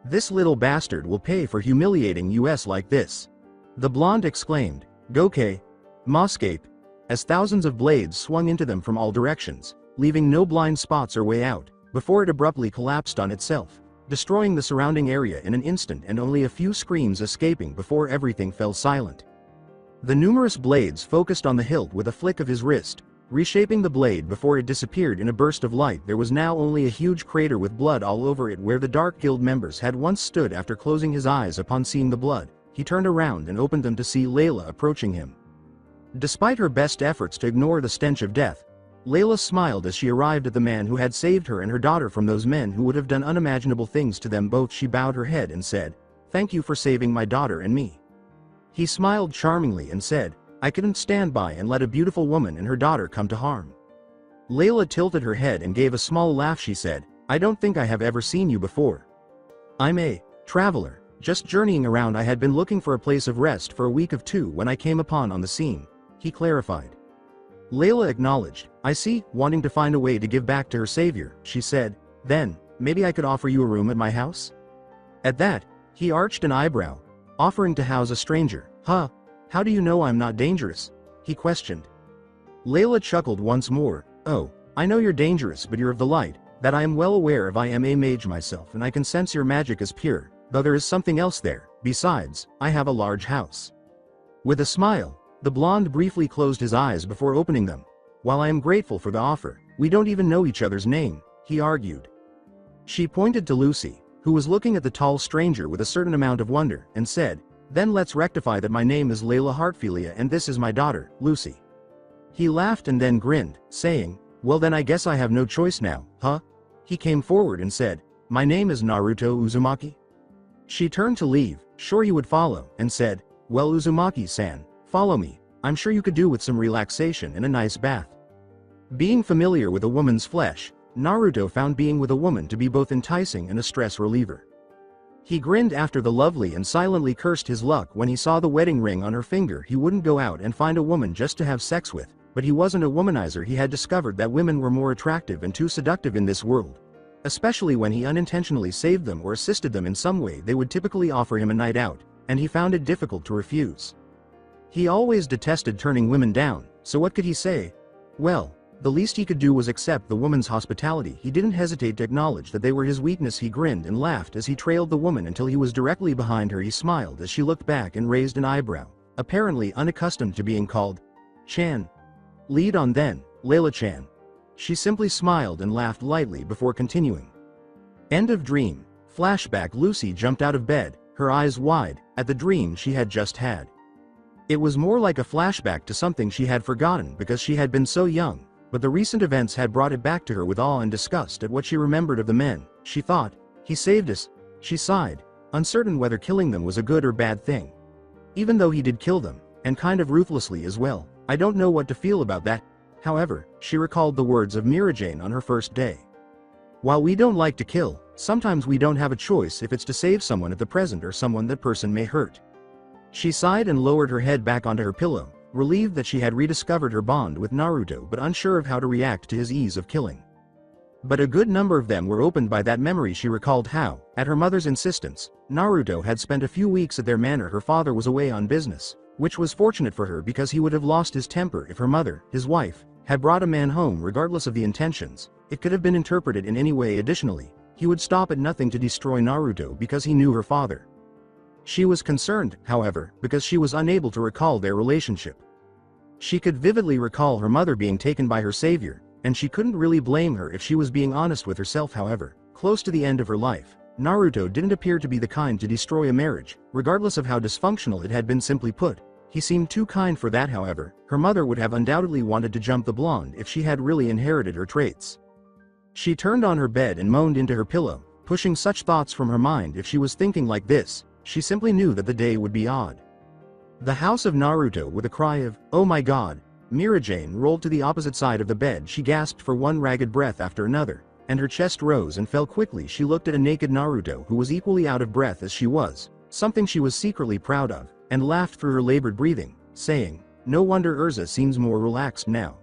This little bastard will pay for humiliating us like this," the blonde exclaimed, "Goke, Moscape," as thousands of blades swung into them from all directions, leaving no blind spots or way out, before it abruptly collapsed on itself, destroying the surrounding area in an instant, and only a few screams escaping before everything fell silent. The numerous blades focused on the hilt with a flick of his wrist, reshaping the blade before it disappeared in a burst of light. There was now only a huge crater with blood all over it where the Dark Guild members had once stood. After closing his eyes upon seeing the blood, he turned around and opened them to see Layla approaching him. Despite her best efforts to ignore the stench of death, Layla smiled as she arrived at the man who had saved her and her daughter from those men who would have done unimaginable things to them both. She bowed her head and said, "Thank you for saving my daughter and me." He smiled charmingly and said, "I couldn't stand by and let a beautiful woman and her daughter come to harm." Layla tilted her head and gave a small laugh. She said, "I don't think I have ever seen you before. I'm a traveler, just journeying around. I had been looking for a place of rest for a week of two when I came upon on the scene," he clarified. Layla acknowledged, "I see," wanting to find a way to give back to her savior. She said, "Then, maybe I could offer you a room at my house?" At that, he arched an eyebrow. "Offering to house a stranger, huh? How do you know I'm not dangerous?" he questioned. Layla chuckled once more. "Oh, I know you're dangerous, but you're of the light, that I am well aware of. I am a mage myself and I can sense your magic is pure, though there is something else there. Besides, I have a large house." With a smile, the blonde briefly closed his eyes before opening them. "While I am grateful for the offer, we don't even know each other's name," he argued. She pointed to Lucy, who was looking at the tall stranger with a certain amount of wonder, and said, "Then let's rectify that. My name is Layla Hartfilia and this is my daughter, Lucy." He laughed and then grinned, saying, "Well then I guess I have no choice now, huh?" He came forward and said, "My name is Naruto Uzumaki." She turned to leave, sure he would follow, and said, "Well Uzumaki-san, follow me. I'm sure you could do with some relaxation and a nice bath." Being familiar with a woman's flesh, Naruto found being with a woman to be both enticing and a stress reliever. He grinned after the lovely and silently cursed his luck when he saw the wedding ring on her finger. He wouldn't go out and find a woman just to have sex with, but he wasn't a womanizer. He had discovered that women were more attractive and too seductive in this world. Especially when he unintentionally saved them or assisted them in some way, they would typically offer him a night out, and he found it difficult to refuse. He always detested turning women down, so what could he say? Well, the least he could do was accept the woman's hospitality. He didn't hesitate to acknowledge that they were his weakness. He grinned and laughed as he trailed the woman until he was directly behind her. He smiled as she looked back and raised an eyebrow, apparently unaccustomed to being called Chan. "Lead on then, Layla Chan." She simply smiled and laughed lightly before continuing. End of dream. Flashback. Lucy jumped out of bed, her eyes wide, at the dream she had just had. It was more like a flashback to something she had forgotten because she had been so young, but the recent events had brought it back to her with awe and disgust at what she remembered of the men. She thought, "He saved us." She sighed, uncertain whether killing them was a good or bad thing. Even though he did kill them, and kind of ruthlessly as well, "I don't know what to feel about that." However, she recalled the words of Mirajane on her first day. "While we don't like to kill, sometimes we don't have a choice if it's to save someone at the present or someone that person may hurt." She sighed and lowered her head back onto her pillow, relieved that she had rediscovered her bond with Naruto but unsure of how to react to his ease of killing. But a good number of them were opened by that memory. She recalled how, at her mother's insistence, Naruto had spent a few weeks at their manor. Her father was away on business, which was fortunate for her because he would have lost his temper if her mother, his wife, had brought a man home regardless of the intentions. It could have been interpreted in any way. Additionally, he would stop at nothing to destroy Naruto because he knew her father. She was concerned, however, because she was unable to recall their relationship. She could vividly recall her mother being taken by her savior, and she couldn't really blame her if she was being honest with herself. However, close to the end of her life, Naruto didn't appear to be the kind to destroy a marriage, regardless of how dysfunctional it had been. Simply put, he seemed too kind for that. However, her mother would have undoubtedly wanted to jump the blonde if she had really inherited her traits. She turned on her bed and moaned into her pillow, pushing such thoughts from her mind. If she was thinking like this, she simply knew that the day would be odd. The house of Naruto. With a cry of, "Oh my god," Mirajane rolled to the opposite side of the bed. She gasped for one ragged breath after another, and her chest rose and fell quickly. She looked at a naked Naruto who was equally out of breath as she was, something she was secretly proud of, and laughed through her labored breathing, saying, "No wonder Urza seems more relaxed now."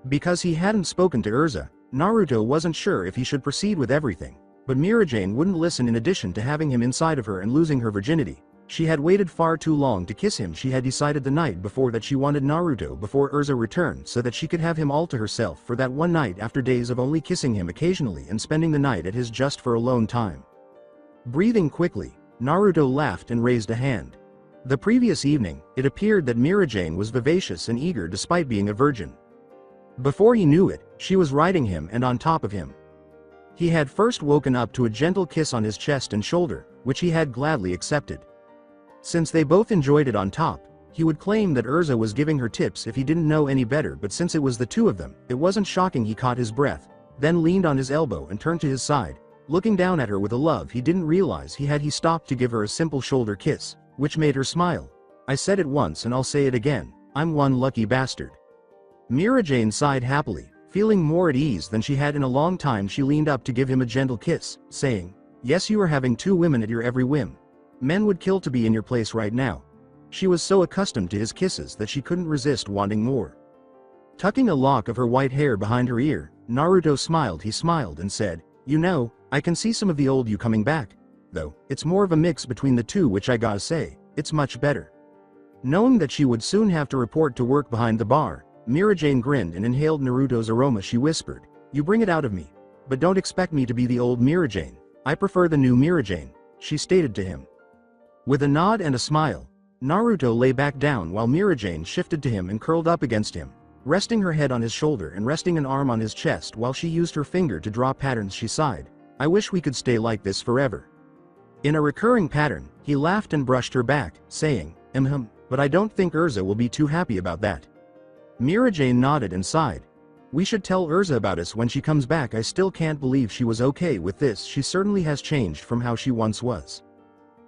Because he hadn't spoken to Urza, Naruto wasn't sure if he should proceed with everything, but Mirajane wouldn't listen. In addition to having him inside of her and losing her virginity, she had waited far too long to kiss him. She had decided the night before that she wanted Naruto before Urza returned so that she could have him all to herself for that one night after days of only kissing him occasionally and spending the night at his just for alone time. Breathing quickly, Naruto laughed and raised a hand. The previous evening, it appeared that Mirajane was vivacious and eager despite being a virgin. Before he knew it, she was riding him and on top of him. He had first woken up to a gentle kiss on his chest and shoulder, which he had gladly accepted. Since they both enjoyed it on top, he would claim that Urza was giving her tips if he didn't know any better, but since it was the two of them, it wasn't shocking. He caught his breath, then leaned on his elbow and turned to his side, looking down at her with a love he didn't realize he had. He stopped to give her a simple shoulder kiss, which made her smile. "I said it once and I'll say it again, I'm one lucky bastard." Mirajane sighed happily, feeling more at ease than she had in a long time. She leaned up to give him a gentle kiss, saying, "Yes, you are having two women at your every whim. Men would kill to be in your place right now." She was so accustomed to his kisses that she couldn't resist wanting more. Tucking a lock of her white hair behind her ear, Naruto smiled. He smiled and said, "You know, I can see some of the old you coming back. Though, it's more of a mix between the two, which I gotta say, it's much better." Knowing that she would soon have to report to work behind the bar, Mirajane grinned and inhaled Naruto's aroma. She whispered, "You bring it out of me. But don't expect me to be the old Mirajane. I prefer the new Mirajane," she stated to him. With a nod and a smile, Naruto lay back down while Mirajane shifted to him and curled up against him, resting her head on his shoulder and resting an arm on his chest while she used her finger to draw patterns. She sighed, "I wish we could stay like this forever." In a recurring pattern, he laughed and brushed her back, saying, But I don't think Urza will be too happy about that." Mirajane nodded and sighed. "We should tell Urza about us when she comes back. I still can't believe she was okay with this. She certainly has changed from how she once was."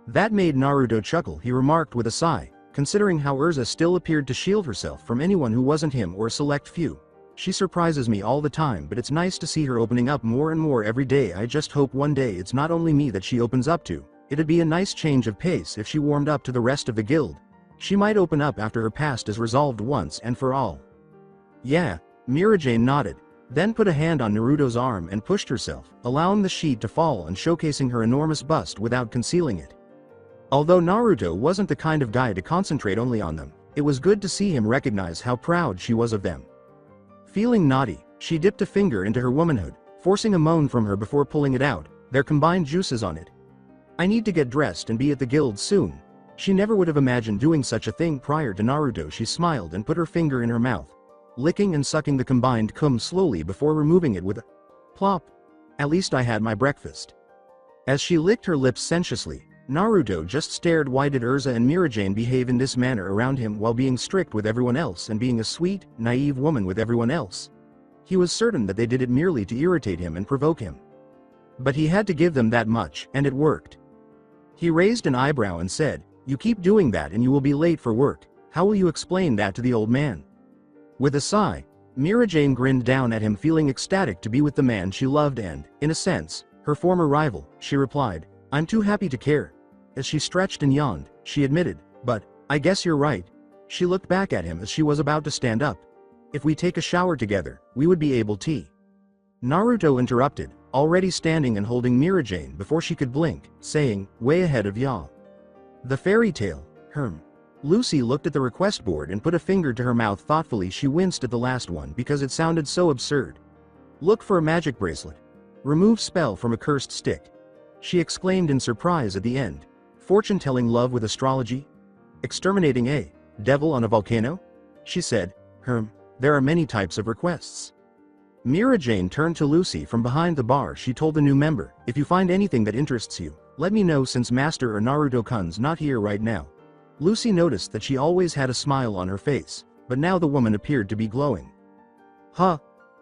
That made Naruto chuckle. He remarked with a sigh, considering how Urza still appeared to shield herself from anyone who wasn't him or a select few. "She surprises me all the time, but it's nice to see her opening up more and more every day. I just hope one day it's not only me that she opens up to. It'd be a nice change of pace if she warmed up to the rest of the guild. She might open up after her past is resolved once and for all." "Yeah," Mirajane nodded, then put a hand on Naruto's arm and pushed herself, allowing the sheet to fall and showcasing her enormous bust without concealing it. Although Naruto wasn't the kind of guy to concentrate only on them, it was good to see him recognize how proud she was of them. Feeling naughty, she dipped a finger into her womanhood, forcing a moan from her before pulling it out, their combined juices on it. "I need to get dressed and be at the guild soon." She never would have imagined doing such a thing prior to Naruto. She smiled and put her finger in her mouth, licking and sucking the combined cum slowly before removing it with a plop. "At least I had my breakfast." As she licked her lips sensuously, Naruto just stared. Why did Urza and Mirajane behave in this manner around him while being strict with everyone else and being a sweet, naive woman with everyone else? He was certain that they did it merely to irritate him and provoke him. But he had to give them that much, and it worked. He raised an eyebrow and said, "You keep doing that and you will be late for work. How will you explain that to the old man?" With a sigh, Mirajane grinned down at him, feeling ecstatic to be with the man she loved and, in a sense, her former rival. She replied, "I'm too happy to care." As she stretched and yawned, she admitted, "But, I guess you're right." She looked back at him as she was about to stand up. "If we take a shower together, we would be able to." Naruto interrupted, already standing and holding Mira Jane before she could blink, saying, way ahead of y'all. The fairy tale, Lucy looked at the request board and put a finger to her mouth thoughtfully. She winced at the last one because it sounded so absurd. Look for a magic bracelet. Remove spell from a cursed stick. She exclaimed in surprise at the end. Fortune-telling love with astrology? Exterminating a devil on a volcano? She said, there are many types of requests. Mira Jane turned to Lucy from behind the bar. She told the new member, if you find anything that interests you, let me know since Master or Naruto-kun's not here right now. Lucy noticed that she always had a smile on her face, but now the woman appeared to be glowing.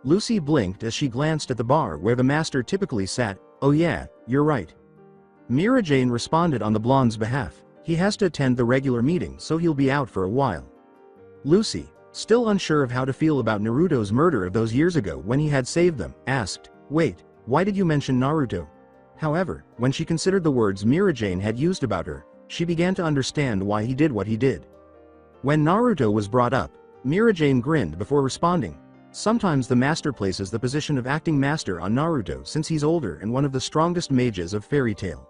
Lucy blinked as she glanced at the bar where the master typically sat. Oh yeah, you're right. Mira Jane responded on the blonde's behalf. He has to attend the regular meeting, so he'll be out for a while. Lucy, still unsure of how to feel about Naruto's murder of those years ago when he had saved them, asked, wait, why did you mention Naruto? However, when she considered the words Mira Jane had used about her, she began to understand why he did what he did. When Naruto was brought up, Mira Jane grinned before responding. Sometimes the master places the position of acting master on Naruto since he's older and one of the strongest mages of fairy tale.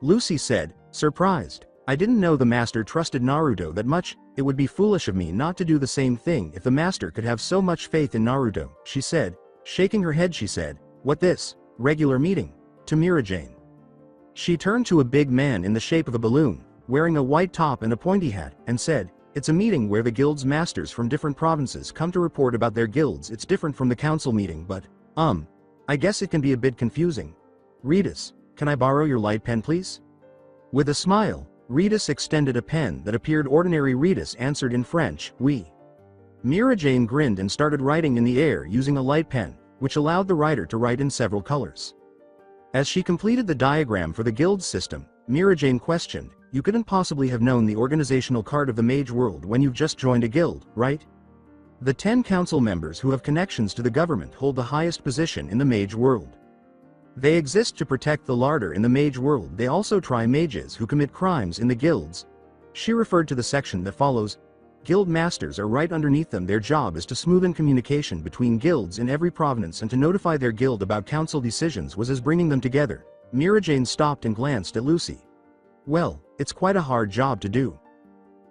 Lucy said, surprised, I didn't know the master trusted Naruto that much. It would be foolish of me not to do the same thing if the master could have so much faith in Naruto, she said. Shaking her head she said, what this, regular meeting? To Mira Jane. She turned to a big man in the shape of a balloon, wearing a white top and a pointy hat, and said, it's a meeting where the guild's masters from different provinces come to report about their guilds. It's different from the council meeting, but, I guess it can be a bit confusing. Redis, can I borrow your light pen please? With a smile, Redis extended a pen that appeared ordinary. Redis answered in French, oui. Mira Jane grinned and started writing in the air using a light pen, which allowed the writer to write in several colors. As she completed the diagram for the guild system, Mira Jane questioned, you couldn't possibly have known the organizational card of the mage world when you've just joined a guild, right? The 10 council members who have connections to the government hold the highest position in the mage world. They exist to protect the larder in the mage world. They also try mages who commit crimes in the guilds. She referred to the section that follows. Guild masters are right underneath them. Their job is to smoothen communication between guilds in every province and to notify their guild about council decisions was as bringing them together. Mira Jane stopped and glanced at Lucy. Well, it's quite a hard job to do.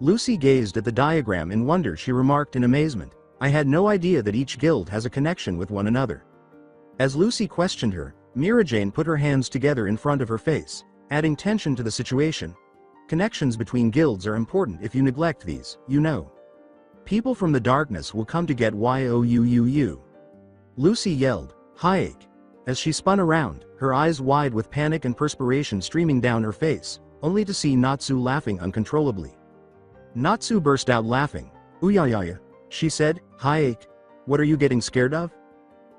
Lucy gazed at the diagram in wonder. She remarked in amazement, I had no idea that each guild has a connection with one another. As Lucy questioned her, Mira Jane put her hands together in front of her face, adding tension to the situation. Connections between guilds are important. If you neglect these, you know. People from the darkness will come to get you. Lucy yelled, Hayek. As she spun around, her eyes wide with panic and perspiration streaming down her face, only to see Natsu laughing uncontrollably. Natsu burst out laughing. Uyayaya, she said, Hayek. What are you getting scared of?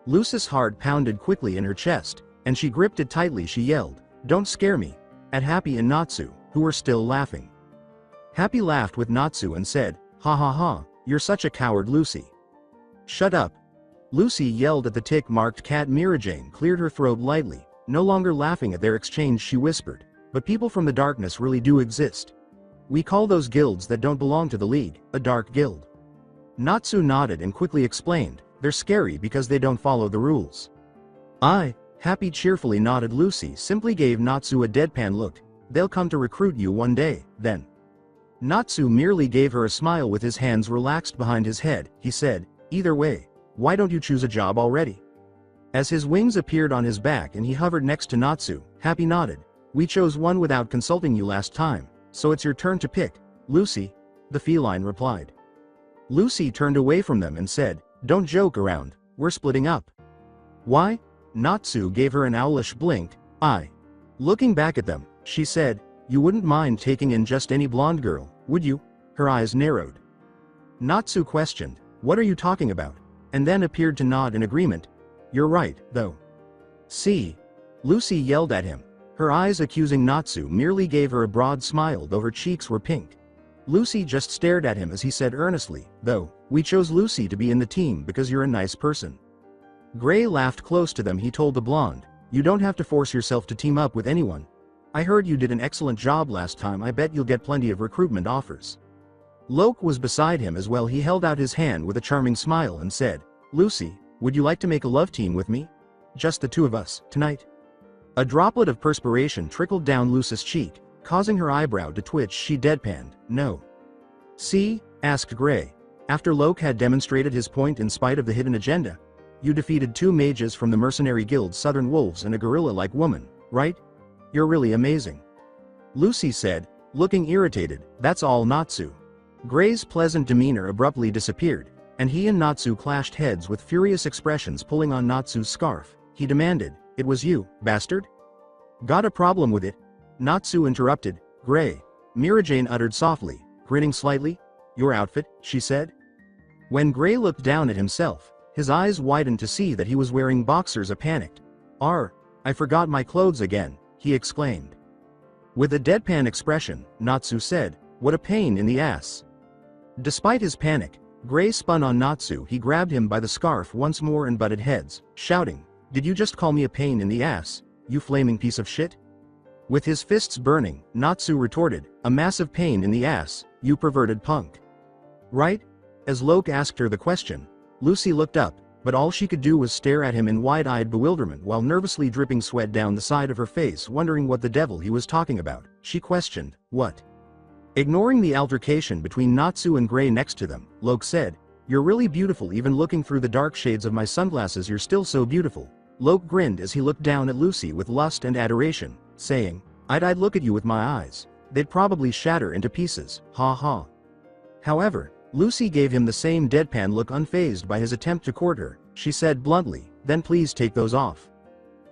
Lucy's heart pounded quickly in her chest, and she gripped it tightly. She yelled, don't scare me, at Happy and Natsu, who were still laughing. Happy laughed with Natsu and said, ha ha ha, you're such a coward Lucy. Shut up. Lucy yelled at the tick-marked cat. Mira Jane cleared her throat lightly, no longer laughing at their exchange. She whispered, but people from the darkness really do exist. We call those guilds that don't belong to the League, a dark guild. Natsu nodded and quickly explained, they're scary because they don't follow the rules. Happy cheerfully nodded. Lucy simply gave Natsu a deadpan look. They'll come to recruit you one day, then. Natsu merely gave her a smile with his hands relaxed behind his head. He said, either way, why don't you choose a job already? As his wings appeared on his back and he hovered next to Natsu, Happy nodded. We chose one without consulting you last time, so it's your turn to pick, Lucy, the feline replied. Lucy turned away from them and said, don't joke around, we're splitting up. Why? Natsu gave her an owlish blink. Looking back at them, she said, you wouldn't mind taking in just any blonde girl, would you? Her eyes narrowed. Natsu questioned, what are you talking about? And then appeared to nod in agreement. You're right, though. See? Lucy yelled at him. Her eyes accusing. Natsu merely gave her a broad smile though her cheeks were pink. Lucy just stared at him as he said earnestly, though, we chose Lucy to be in the team because you're a nice person. Gray laughed close to them. He told the blonde, you don't have to force yourself to team up with anyone. I heard you did an excellent job last time. I bet you'll get plenty of recruitment offers. Loke was beside him as well. He held out his hand with a charming smile and said, Lucy, would you like to make a love team with me? Just the two of us, tonight? A droplet of perspiration trickled down Lucy's cheek, causing her eyebrow to twitch. She deadpanned, "No." "See?" asked Gray. After Loke had demonstrated his point in spite of the hidden agenda. "You defeated 2 mages from the Mercenary Guild, Southern Wolves, and a gorilla-like woman, right? You're really amazing." Lucy said, looking irritated. "That's all, Natsu." Gray's pleasant demeanor abruptly disappeared, and he and Natsu clashed heads with furious expressions, pulling on Natsu's scarf. He demanded, "It was you, bastard? Got a problem with it?" Natsu interrupted. "Gray," Mirajane uttered softly, grinning slightly. "Your outfit," she said. When Gray looked down at himself, his eyes widened to see that he was wearing boxers. A panicked, I forgot my clothes again," he exclaimed. With a deadpan expression, Natsu said, "What a pain in the ass." Despite his panic, Gray spun on Natsu. He grabbed him by the scarf once more and butted heads, shouting, "Did you just call me a pain in the ass, you flaming piece of shit?" With his fists burning, Natsu retorted, "A massive pain in the ass, you perverted punk. Right?" As Loke asked her the question, Lucy looked up, but all she could do was stare at him in wide-eyed bewilderment while nervously dripping sweat down the side of her face, wondering what the devil he was talking about. She questioned, "What?" Ignoring the altercation between Natsu and Gray next to them, Loke said, "You're really beautiful. Even looking through the dark shades of my sunglasses, you're still so beautiful." Loke grinned as he looked down at Lucy with lust and adoration, saying, I'd look at you with my eyes. They'd probably shatter into pieces, ha ha." However, Lucy gave him the same deadpan look, unfazed by his attempt to court her. She said bluntly, "Then please take those off."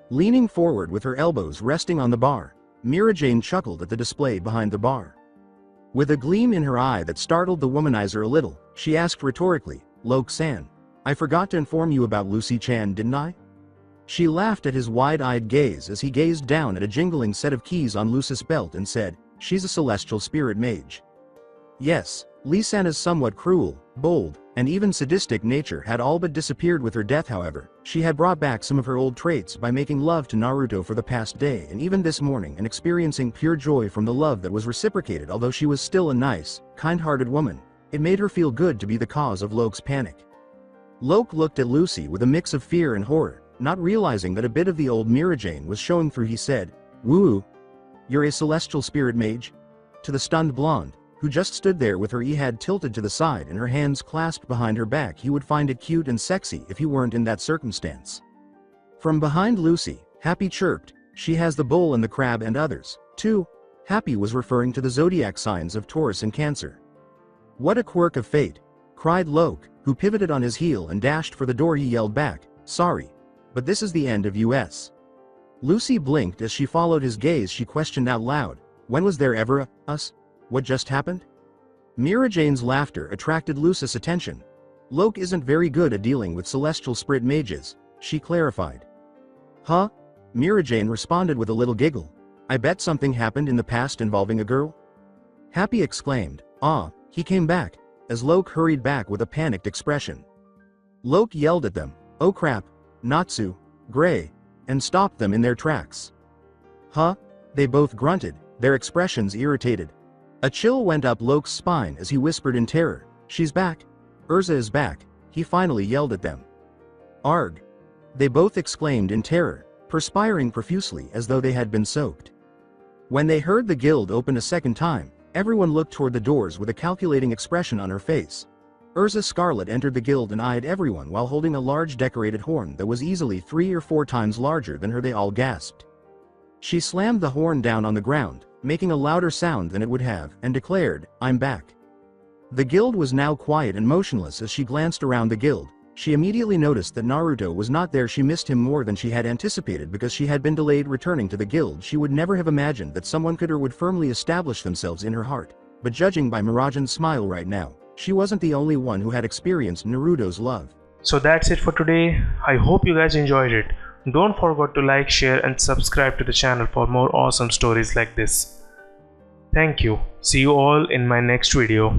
Leaning forward with her elbows resting on the bar, Mirajane chuckled at the display behind the bar. With a gleam in her eye that startled the womanizer a little, she asked rhetorically, "Loke-san, I forgot to inform you about Lucy-chan, didn't I?" She laughed at his wide-eyed gaze as he gazed down at a jingling set of keys on Lucy's belt and said, "She's a celestial spirit mage." Yes, Lee-sana's somewhat cruel, bold, and even sadistic nature had all but disappeared with her death. However, she had brought back some of her old traits by making love to Naruto for the past day and even this morning, and experiencing pure joy from the love that was reciprocated. Although she was still a nice, kind-hearted woman, it made her feel good to be the cause of Loke's panic. Loke looked at Lucy with a mix of fear and horror, not realizing that a bit of the old Mirajane was showing through. He said, "Woo! You're a celestial spirit mage?" To the stunned blonde, who just stood there with her head tilted to the side and her hands clasped behind her back, he would find it cute and sexy if he weren't in that circumstance. From behind Lucy, Happy chirped, "She has the bull and the crab and others, too." Happy was referring to the zodiac signs of Taurus and Cancer. "What a quirk of fate," cried Loke, who pivoted on his heel and dashed for the door. He yelled back, "Sorry, but this is the end of us." Lucy blinked as she followed his gaze. She questioned out loud, "When was there ever a us? What just happened?" Mirajane's laughter attracted Lucy's attention. "Loke isn't very good at dealing with celestial spirit mages," she clarified. "Huh?" Mirajane responded with a little giggle. "I bet something happened in the past involving a girl?" Happy exclaimed, "Ah, he came back," as Loke hurried back with a panicked expression. Loke yelled at them, "Oh crap, Natsu, Gray," and stopped them in their tracks. "Huh?" They both grunted, their expressions irritated. A chill went up Loke's spine as he whispered in terror, "She's back. Urza is back," he finally yelled at them. "Arg!" They both exclaimed in terror, perspiring profusely as though they had been soaked. When they heard the guild open a second time, everyone looked toward the doors with a calculating expression on her face. Urza Scarlet entered the guild and eyed everyone while holding a large decorated horn that was easily 3 or 4 times larger than her. They all gasped. She slammed the horn down on the ground, making a louder sound than it would have, and declared, "I'm back." The guild was now quiet and motionless. As she glanced around the guild, she immediately noticed that Naruto was not there. She missed him more than she had anticipated because she had been delayed returning to the guild. She would never have imagined that someone could or would firmly establish themselves in her heart. But judging by Mirajane's smile right now, she wasn't the only one who had experienced Naruto's love. So that's it for today. I hope you guys enjoyed it. Don't forget to like, share and subscribe to the channel for more awesome stories like this. Thank you. See you all in my next video.